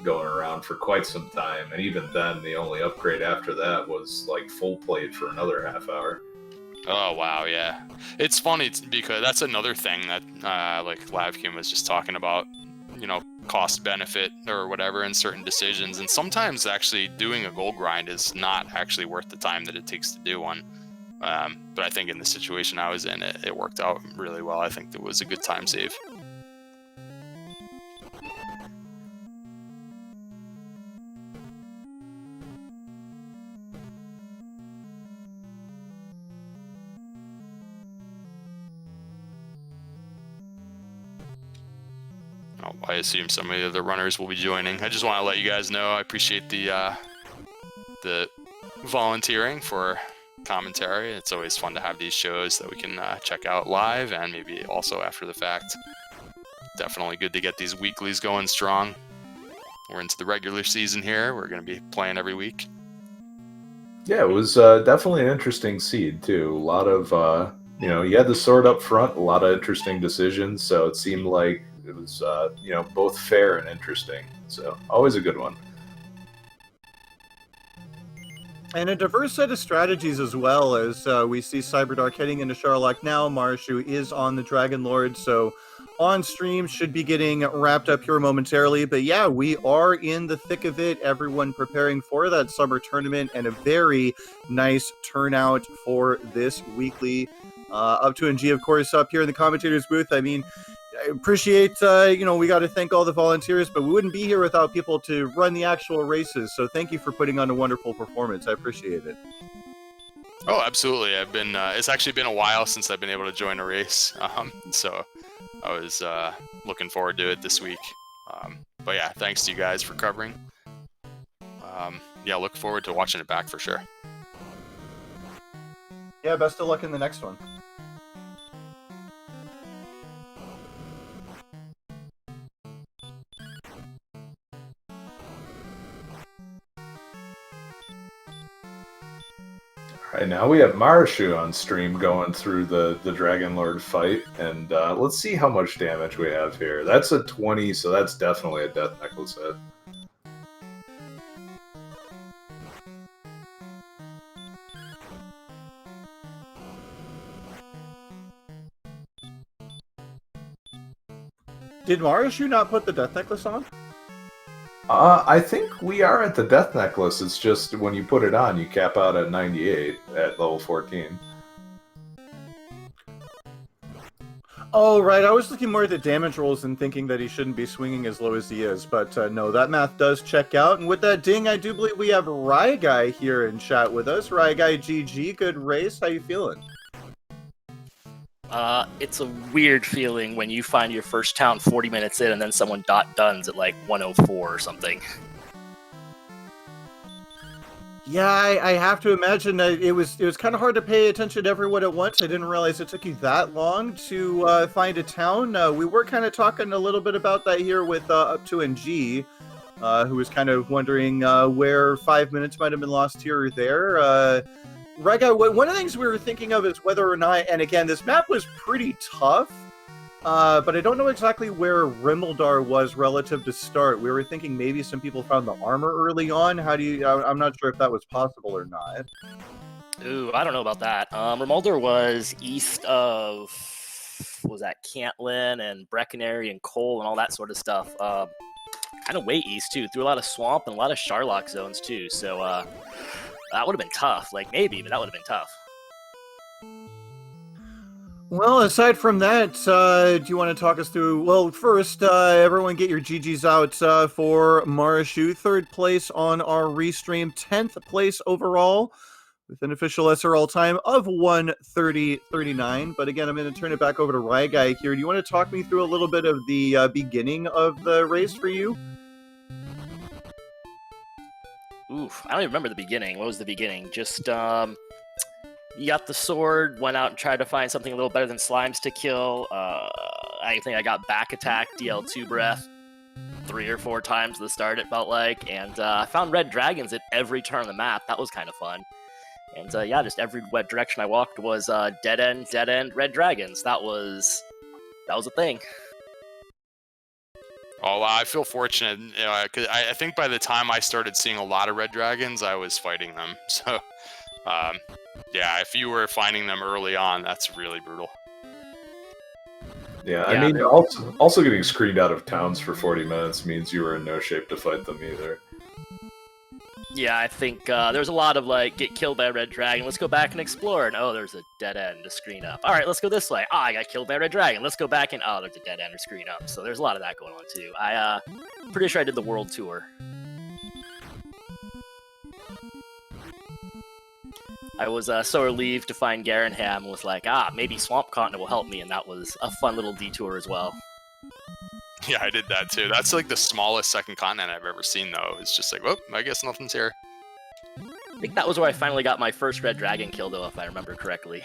going around for quite some time, and even then, the only upgrade after that was like full plate for another half hour. Oh wow, yeah. It's funny because that's another thing that like LavCum was just talking about, you know, cost benefit or whatever in certain decisions, and sometimes actually doing a gold grind is not actually worth the time that it takes to do one. But I think in the situation I was in, it worked out really well. I think it was a good time save. I assume some of the other runners will be joining. I just want to let you guys know I appreciate the volunteering for commentary. It's always fun to have these shows that we can check out live and maybe also after the fact. Definitely good to get these weeklies going strong. We're into the regular season here. We're going to be playing every week. Yeah, it was definitely an interesting seed, too. A lot of, you had the sword up front, a lot of interesting decisions, so it seemed like it was, both fair and interesting. So, always a good one. And a diverse set of strategies as well, as we see Cyberdark heading into Sharlock now. Marashu is on the Dragon Lord, so on stream should be getting wrapped up here momentarily. But yeah, we are in the thick of it. Everyone preparing for that summer tournament and a very nice turnout for this weekly. Up to NG, of course, up here in the commentators booth. I mean, I appreciate, we got to thank all the volunteers, but we wouldn't be here without people to run the actual races. So thank you for putting on a wonderful performance. I appreciate it. Oh, absolutely. It's actually been a while since I've been able to join a race. So I was looking forward to it this week. But yeah, thanks to you guys for covering. Look forward to watching it back for sure. Yeah, best of luck in the next one. All right, now we have Marashu on stream going through the Dragon Lord fight, and let's see how much damage we have here. That's a 20, so that's definitely a Death Necklace hit. Did Marashu not put the Death Necklace on? I think we are at the Death Necklace. It's just when you put it on, you cap out at 98 at level 14. Oh, right. I was looking more at the damage rolls and thinking that he shouldn't be swinging as low as he is. But no, that math does check out. And with that ding, I do believe we have Rye Guy here in chat with us. Rye Guy GG, good race. How you feeling? It's a weird feeling when you find your first town 40 minutes in and then someone duns at like 104 or something. Yeah, I have to imagine that it was kind of hard to pay attention to everyone at once. I didn't realize it took you that long to find a town. We were kind of talking a little bit about that here with Up to NG, who was kind of wondering where 5 minutes might have been lost here or there. Rega, one of the things we were thinking of is whether or not, and again, this map was pretty tough, but I don't know exactly where Rimeldar was relative to start. We were thinking maybe some people found the armor early on. I'm not sure if that was possible or not. Ooh, I don't know about that. Rimeldar was east of, what was that, Cantlin and Breckenary and Cole and all that sort of stuff. Kind of way east, too, through a lot of swamp and a lot of Sharlock zones, too, so, that would have been tough. Like, maybe, but that would have been tough. Well, aside from that, do you want to talk us through... Well, first, everyone get your GGs out for Marashu. 3rd place on our restream. 10th place overall with an official SRL time of 1:30:39. But again, I'm going to turn it back over to Rye Guy here. Do you want to talk me through a little bit of the beginning of the race for you? Oof, I don't even remember the beginning. What was the beginning? Just, you got the sword, went out and tried to find something a little better than slimes to kill. I think I got back attacked, DL2 breath, 3 or 4 times at the start, it felt like. And I found red dragons at every turn of the map. That was kind of fun. And yeah, just every direction I walked was dead end, red dragons. That was a thing. Oh, wow, I feel fortunate, because I think by the time I started seeing a lot of red dragons, I was fighting them. So, yeah, if you were finding them early on, that's really brutal. Yeah, I mean, also getting screened out of towns for 40 minutes means you were in no shape to fight them either. Yeah, I think there's a lot of, like, get killed by a red dragon, let's go back and explore, and oh, there's a dead end to screen up. Alright, let's go this way. I got killed by a red dragon, let's go back and oh, there's a dead end to screen up. So there's a lot of that going on, too. Pretty sure I did the world tour. I was so relieved to find Garenham and was like, maybe Swamp Continent will help me, and that was a fun little detour as well. Yeah, I did that too. That's like the smallest second continent I've ever seen, though. It's just like, oh, I guess nothing's here. I think that was where I finally got my first red dragon kill, though, if I remember correctly.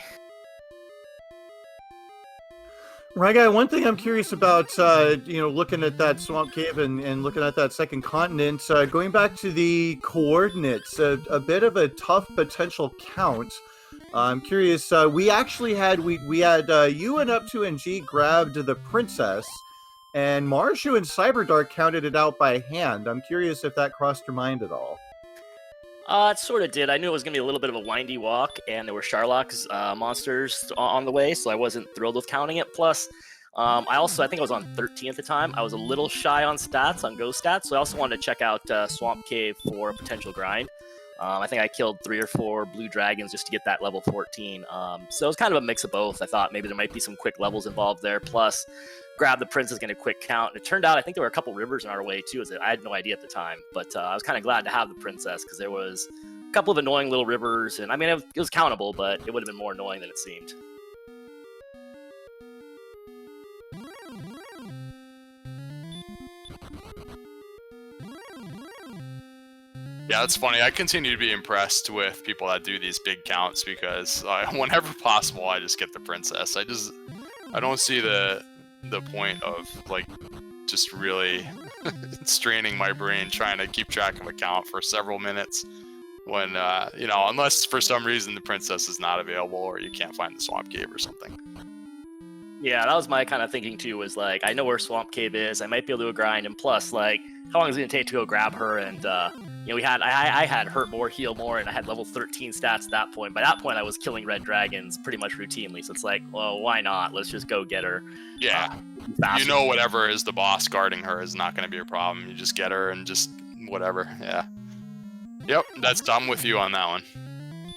Right, guy. One thing I'm curious about, looking at that swamp cave and looking at that second continent, going back to the coordinates, a bit of a tough potential count. I'm curious. We actually had you and Up to and G grabbed the princess, and Marshu and Cyberdark counted it out by hand. I'm curious if that crossed your mind at all. It sort of did. I knew it was going to be a little bit of a windy walk, and there were Sharlock's monsters on the way, so I wasn't thrilled with counting it. Plus, I think I was on 13 at the time. I was a little shy on ghost stats, so I also wanted to check out Swamp Cave for a potential grind. I think I killed 3 or 4 blue dragons just to get that level 14. So it was kind of a mix of both. I thought maybe there might be some quick levels involved there, plus grab the princess, get a quick count. And it turned out I think there were a couple rivers in our way too. I had no idea at the time, but I was kind of glad to have the princess because there was a couple of annoying little rivers, and I mean it was countable, but it would have been more annoying than it seemed. Yeah, that's funny. I continue to be impressed with people that do these big counts because whenever possible, I just get the princess. I don't see the point of like just really straining my brain trying to keep track of a count for several minutes when unless for some reason the princess is not available or you can't find the swamp cave or something. Yeah, that was my kind of thinking too, was like, I know where Swamp Cave is, I might be able to do a grind, and plus, like, how long is it going to take to go grab her? And, I had hurt more, heal more, and I had level 13 stats at that point. By that point, I was killing red dragons pretty much routinely, so it's like, well, why not? Let's just go get her. Yeah, whatever is the boss guarding her is not going to be a problem. You just get her and just whatever, yeah. Yep, I'm with you on that one.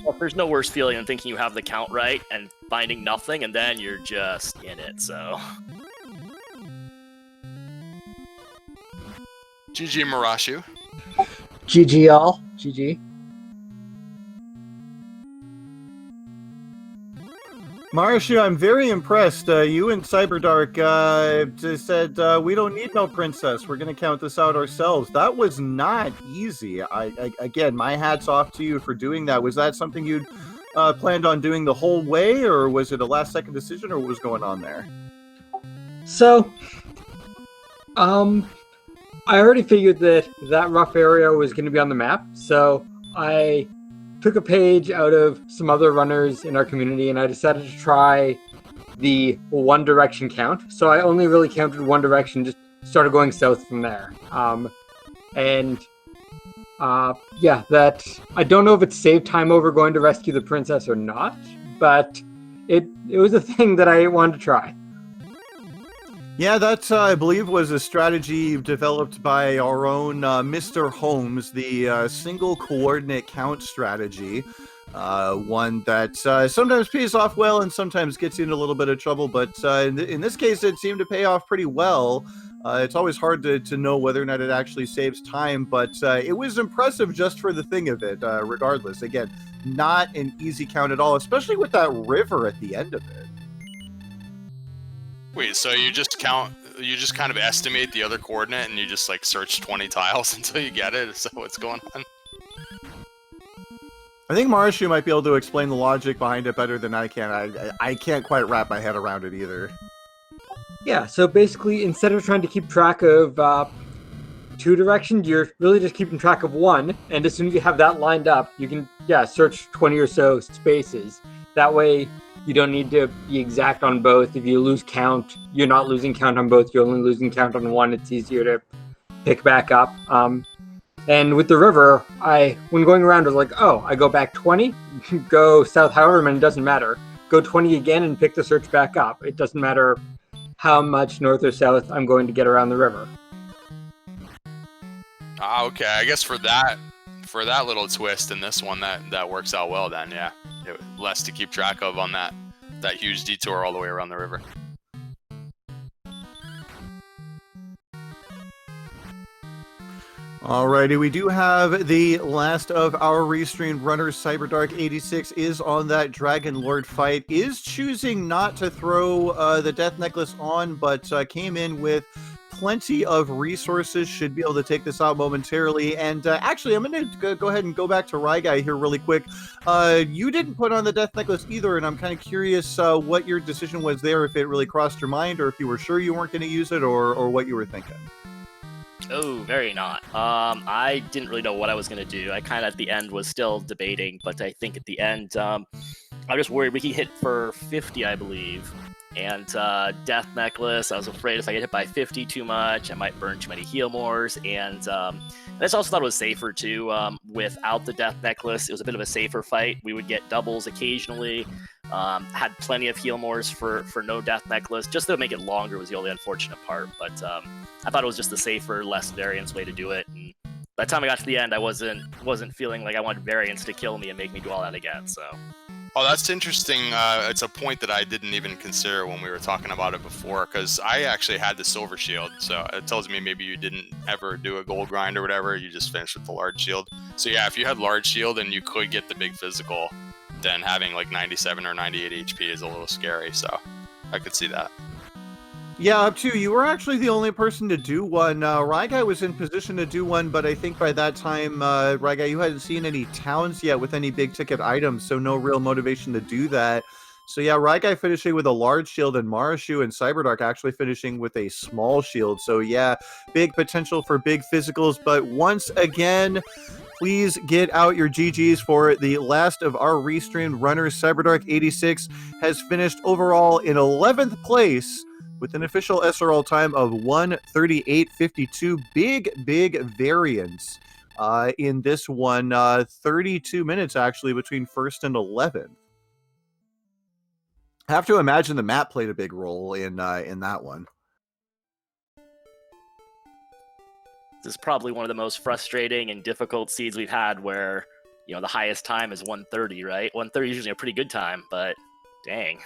Well, there's no worse feeling than thinking you have the count right and finding nothing, and then you're just in it, so... GG, Marashu. GG, y'all. GG. Marshu, I'm very impressed. You and Cyberdark just said, we don't need no princess. We're going to count this out ourselves. That was not easy. Again, my hat's off to you for doing that. Was that something you'd planned on doing the whole way, or was it a last-second decision, or what was going on there? So, I already figured that rough area was going to be on the map, so I took a page out of some other runners in our community, and I decided to try the one direction count. So I only really counted one direction, just started going south from there. That I don't know if it saved time over going to rescue the princess or not, but it was a thing that I wanted to try. Yeah, that, I believe, was a strategy developed by our own Mr. Holmes, the single coordinate count strategy. One that sometimes pays off well and sometimes gets you in a little bit of trouble, but in this case, it seemed to pay off pretty well. It's always hard to know whether or not it actually saves time, but it was impressive just for the thing of it, regardless. Again, not an easy count at all, especially with that river at the end of it. Wait, so you just kind of estimate the other coordinate and you just like search 20 tiles until you get it? Is that what's going on? I think Marshu might be able to explain the logic behind it better than I can. I can't quite wrap my head around it either. Yeah, so basically, instead of trying to keep track of 2 directions, you're really just keeping track of 1, and as soon as you have that lined up, you can, search 20 or so spaces. That way, you don't need to be exact on both. If you lose count, you're not losing count on both. You're only losing count on 1. It's easier to pick back up. And with the river, when going around, I was like, I go back 20, go south however many, it doesn't matter. Go 20 again and pick the search back up. It doesn't matter how much north or south I'm going to get around the river. Okay. I guess for that little twist in this one, that works out well then, yeah. Less to keep track of on that huge detour all the way around the river. Alrighty, we do have the last of our restreamed runners. Cyberdark86 is on that Dragon Lord fight, is choosing not to throw the Death Necklace on, but came in with plenty of resources. Should be able to take this out momentarily. And actually, I'm going to go ahead and go back to Rye Guy here really quick. You didn't put on the death necklace either, and I'm kind of curious what your decision was there, if it really crossed your mind, or if you were sure you weren't going to use it, or what you were thinking. Oh, very not. I didn't really know what I was going to do. I kind of at the end was still debating, but I think at the end, I'm just worried we can hit for 50, I believe. And Death Necklace, I was afraid if I get hit by 50 too much, I might burn too many heal mores. And I just also thought it was safer too. Without the Death Necklace, it was a bit of a safer fight. We would get doubles occasionally. Had plenty of heal mores for no Death Necklace. Just to make it longer was the only unfortunate part. But I thought it was just the safer, less variance way to do it. And by the time I got to the end, I wasn't feeling like I wanted variance to kill me and make me do all that again. So. Oh, that's interesting. It's a point that I didn't even consider when we were talking about it before, because I actually had the silver shield, so it tells me maybe you didn't ever do a gold grind or whatever, you just finished with the large shield. So yeah, if you had large shield and you could get the big physical, then having like 97 or 98 HP is a little scary, so I could see that. Yeah, up to you. Were actually the only person to do one. Rye Guy was in position to do one, but I think by that time, Rye Guy, you hadn't seen any towns yet with any big ticket items, so no real motivation to do that. So yeah, Rye Guy finishing with a large shield, and Marashu and Cyberdark actually finishing with a small shield. So yeah, big potential for big physicals, but once again, please get out your GGs for the last of our restreamed runners. Cyberdark86 has finished overall in 11th place, with an official SRL time of 1:38.52. Big variance in this one. 32 minutes, actually, between first and 11th. I have to imagine the map played a big role in that one. This is probably one of the most frustrating and difficult seeds we've had where, you know, the highest time is 1:30, right? 1:30 is usually a pretty good time, but dang.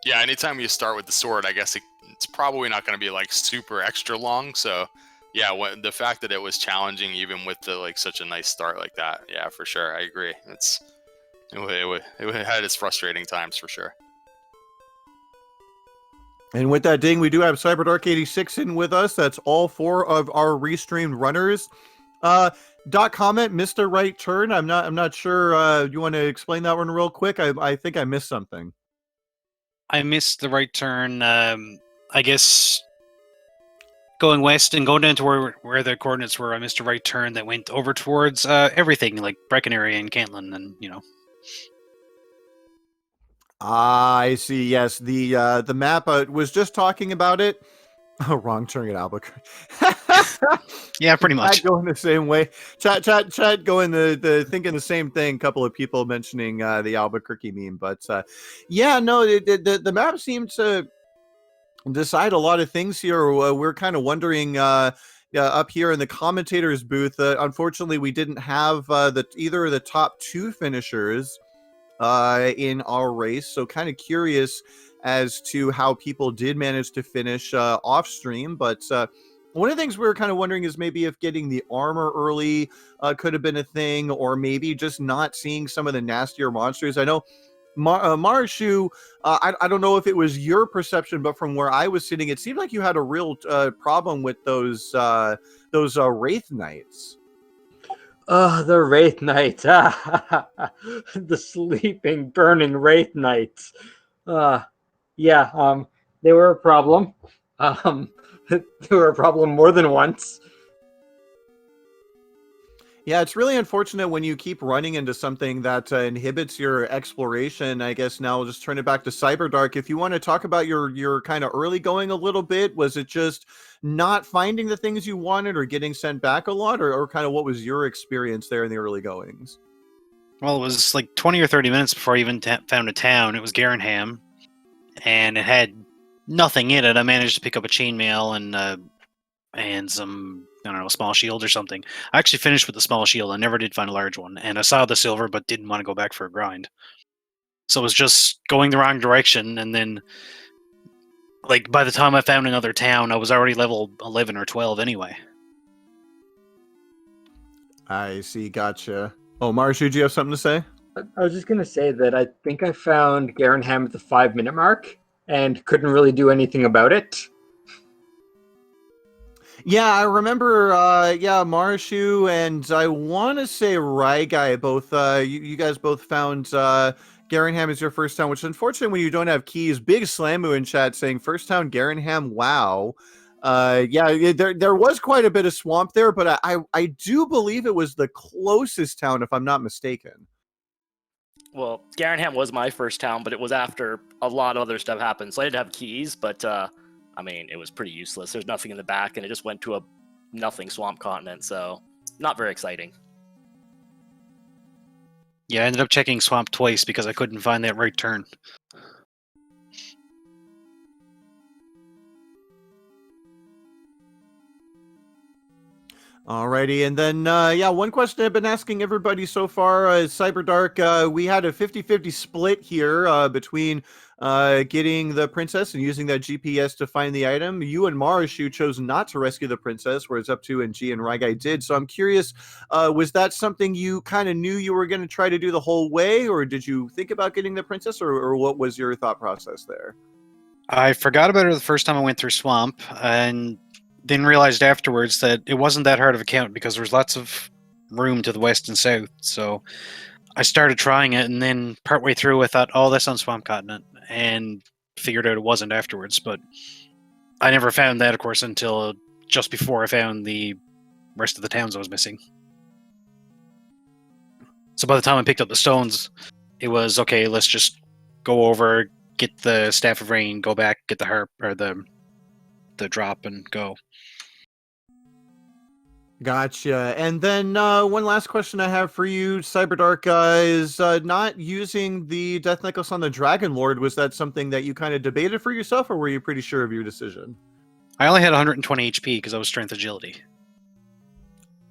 Yeah, anytime you start with the sword, I guess it's probably not going to be like super extra long. So, yeah, the fact that it was challenging even with the like such a nice start like that, yeah, for sure, I agree. It had its frustrating times for sure. And with that ding, we do have CyberDark86 in with us. That's all 4 of our restreamed runners. Dot comment, Mr. Right Turn. I'm not sure. You want to explain that one real quick? I think I missed something. I missed the right turn. I guess going west and going down to where the coordinates were, I missed a right turn that went over towards everything, like Breckenary and Cantlin, and you know. I see. Yes, the map was just talking about it. Oh, wrong turn at Albuquerque. Yeah, pretty much. Going the same way. Chat going the thinking the same thing. A couple of people mentioning the Albuquerque meme, but yeah, no, the map seemed to decide a lot of things here. We're kind of wondering up here in the commentators booth. Unfortunately, we didn't have either of the top 2 finishers in our race, so kind of curious as to how people did manage to finish off stream. But one of the things we were kind of wondering is maybe if getting the armor early could have been a thing, or maybe just not seeing some of the nastier monsters. I know Marashu, I don't know if it was your perception, but from where I was sitting, it seemed like you had a real problem with those Wraith Knights. The Wraith Knights. The sleeping, burning Wraith Knights. Yeah, they were a problem. They were a problem more than once. Yeah, it's really unfortunate when you keep running into something that inhibits your exploration. I guess now we'll just turn it back to Cyberdark. If you want to talk about your kind of early going a little bit, was it just not finding the things you wanted or getting sent back a lot, or kind of what was your experience there in the early goings? Well, it was like 20 or 30 minutes before I even found a town. It was Garenham, and it had nothing in it. I managed to pick up a chainmail and some, I don't know, a small shield or something. I actually finished with the small shield. I never did find a large one, and I saw the silver but didn't want to go back for a grind. So it was just going the wrong direction, and then like by the time I found another town, I was already level 11 or 12 anyway. I see, gotcha. Oh, Marshu, do you have something to say? I was just going to say that I think I found Garenham at the 5-minute mark and couldn't really do anything about it. Yeah, I remember. Marshu and I want to say Guy. Both. You guys both found Garenham is your first town, which is unfortunate when you don't have keys. Big Slamu in chat saying first town Garenham. Wow. There was quite a bit of swamp there, but I do believe it was the closest town, if I'm not mistaken. Well, Garenham was my first town, but it was after a lot of other stuff happened. So I did have keys, but I mean, it was pretty useless. There's nothing in the back, and it just went to a nothing swamp continent, so not very exciting. Yeah, I ended up checking swamp twice because I couldn't find that right turn. Alrighty, and then, one question I've been asking everybody so far is Cyberdark. We had a 50-50 split here between getting the princess and using that GPS to find the item. You and Marashu chose not to rescue the princess, whereas up to and G and Rygai did. So I'm curious, was that something you kind of knew you were going to try to do the whole way, or did you think about getting the princess, or what was your thought process there? I forgot about her the first time I went through swamp, and then realized afterwards that it wasn't that hard of a count because there was lots of room to the west and south. So I started trying it, and then partway through I thought, oh, that's on Swamp Continent, and figured out it wasn't afterwards. But I never found that, of course, until just before I found the rest of the towns I was missing. So by the time I picked up the stones, it was, okay, let's just go over, get the Staff of Rain, go back, get the harp, or the drop, and go. Gotcha. And then one last question I have for you, Cyberdark, is not using the Death Necklace on the Dragon Lord. Was that something that you kind of debated for yourself, or were you pretty sure of your decision? I only had 120 HP because I was Strength Agility.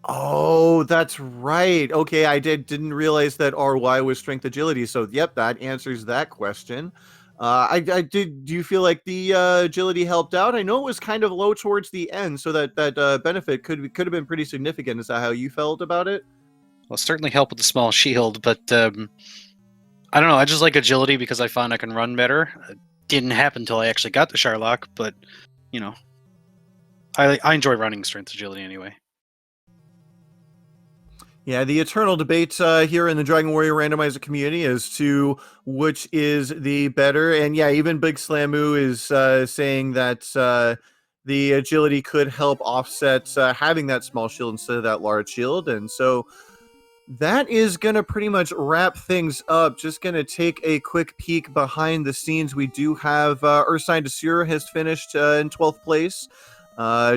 Oh, that's right. Okay, I didn't realize that RY was Strength Agility. So, yep, that answers that question. I did. Do you feel like the agility helped out? I know it was kind of low towards the end, so that benefit could have been pretty significant. Is that how you felt about it? Well, it certainly helped with the small shield, but I don't know. I just like agility because I found I can run better. It didn't happen until I actually got to Sharlock, but you know, I enjoy running Strength Agility anyway. Yeah, the eternal debate here in the Dragon Warrior Randomizer community as to which is the better. And yeah, even Big Slamu is saying that the agility could help offset having that small shield instead of that large shield. And so that is going to pretty much wrap things up. Just going to take a quick peek behind the scenes. We do have Ursine Desir has finished in 12th place.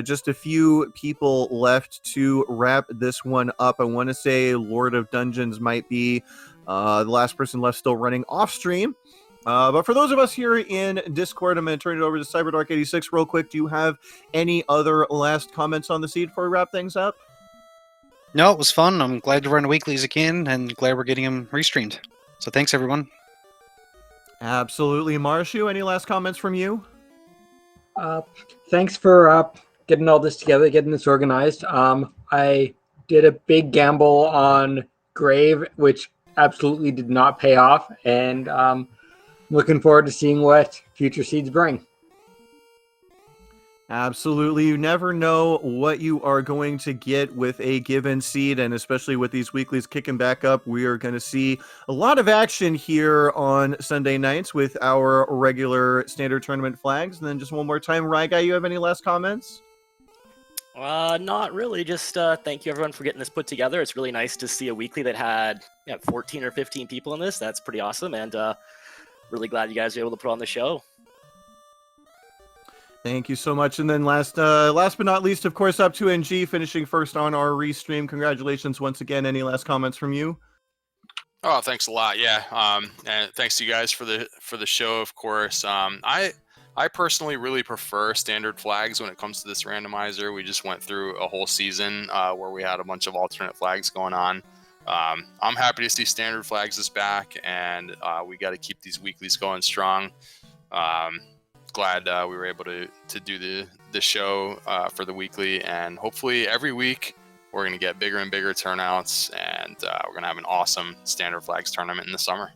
Just a few people left to wrap this one up. I want to say Lord of Dungeons might be the last person left still running off stream. But for those of us here in Discord, I'm going to turn it over to Cyberdark86 real quick. Do you have any other last comments on the seed before we wrap things up? No, it was fun. I'm glad to run weeklies again, and glad we're getting them restreamed. So thanks, everyone. Absolutely. Marshu, any last comments from you? Thanks for getting all this together, getting this organized. I did a big gamble on Grave, which absolutely did not pay off, and looking forward to seeing what future seeds bring. Absolutely. You never know what you are going to get with a given seed, and especially with these weeklies kicking back up, we are going to see a lot of action here on Sunday nights with our regular standard tournament flags. And then just one more time, Rygai, you have any last comments? Not really. Just thank you everyone for getting this put together. It's really nice to see a weekly that had 14 or 15 people in this. That's pretty awesome, and really glad you guys were able to put on the show. Thank you so much. And then last but not least, of course, up to NG finishing first on our restream. Congratulations once again. Any last comments from you? Oh, thanks a lot. Yeah. And thanks to you guys for the show, of course. I personally really prefer standard flags when it comes to this randomizer. We just went through a whole season where we had a bunch of alternate flags going on. I'm happy to see standard flags is back, and we got to keep these weeklies going strong. Glad we were able to do the show for the weekly, and hopefully every week we're going to get bigger and bigger turnouts, and we're going to have an awesome standard flags tournament in the summer.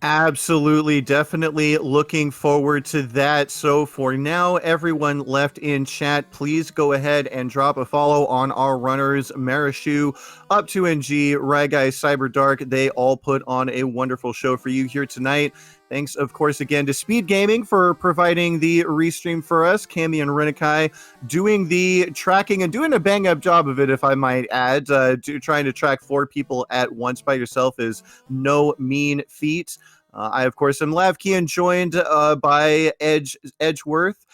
Absolutely, definitely looking forward to that. So for now, everyone left in chat, please go ahead and drop a follow on our runners, Marishu, Up2NG, Ragai, Cyberdark. They all put on a wonderful show for you here tonight. Thanks, of course, again to SpeedGaming for providing the restream for us. Cami and Renikai doing the tracking and doing a bang-up job of it, if I might add. Trying to track 4 people at once by yourself is no mean feat. I, of course, am Lavkian, joined by Edgeworth.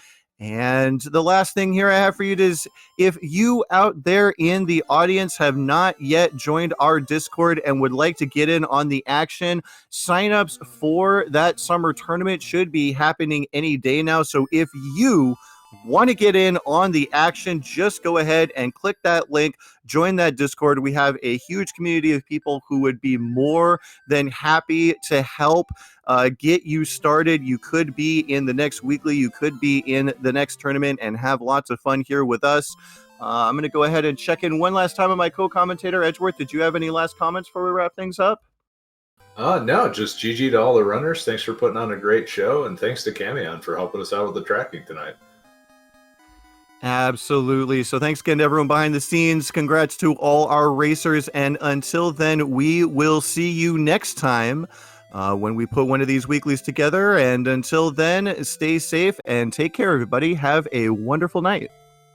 And the last thing here I have for you is, if you out there in the audience have not yet joined our Discord and would like to get in on the action, signups for that summer tournament should be happening any day now. So if you want to get in on the action, just go ahead and click that link, join that Discord. We have a huge community of people who would be more than happy to help get you started. You could be in the next weekly, you could be in the next tournament and have lots of fun here with us. I'm going to go ahead and check in one last time with my co-commentator, Edgeworth. Did you have any last comments before we wrap things up? No, just GG to all the runners. Thanks for putting on a great show, and thanks to Camion for helping us out with the tracking tonight. Absolutely. So thanks again to everyone behind the scenes. Congrats to all our racers. And until then, we will see you next time when we put one of these weeklies together. And until then, stay safe and take care, everybody. Have a wonderful night.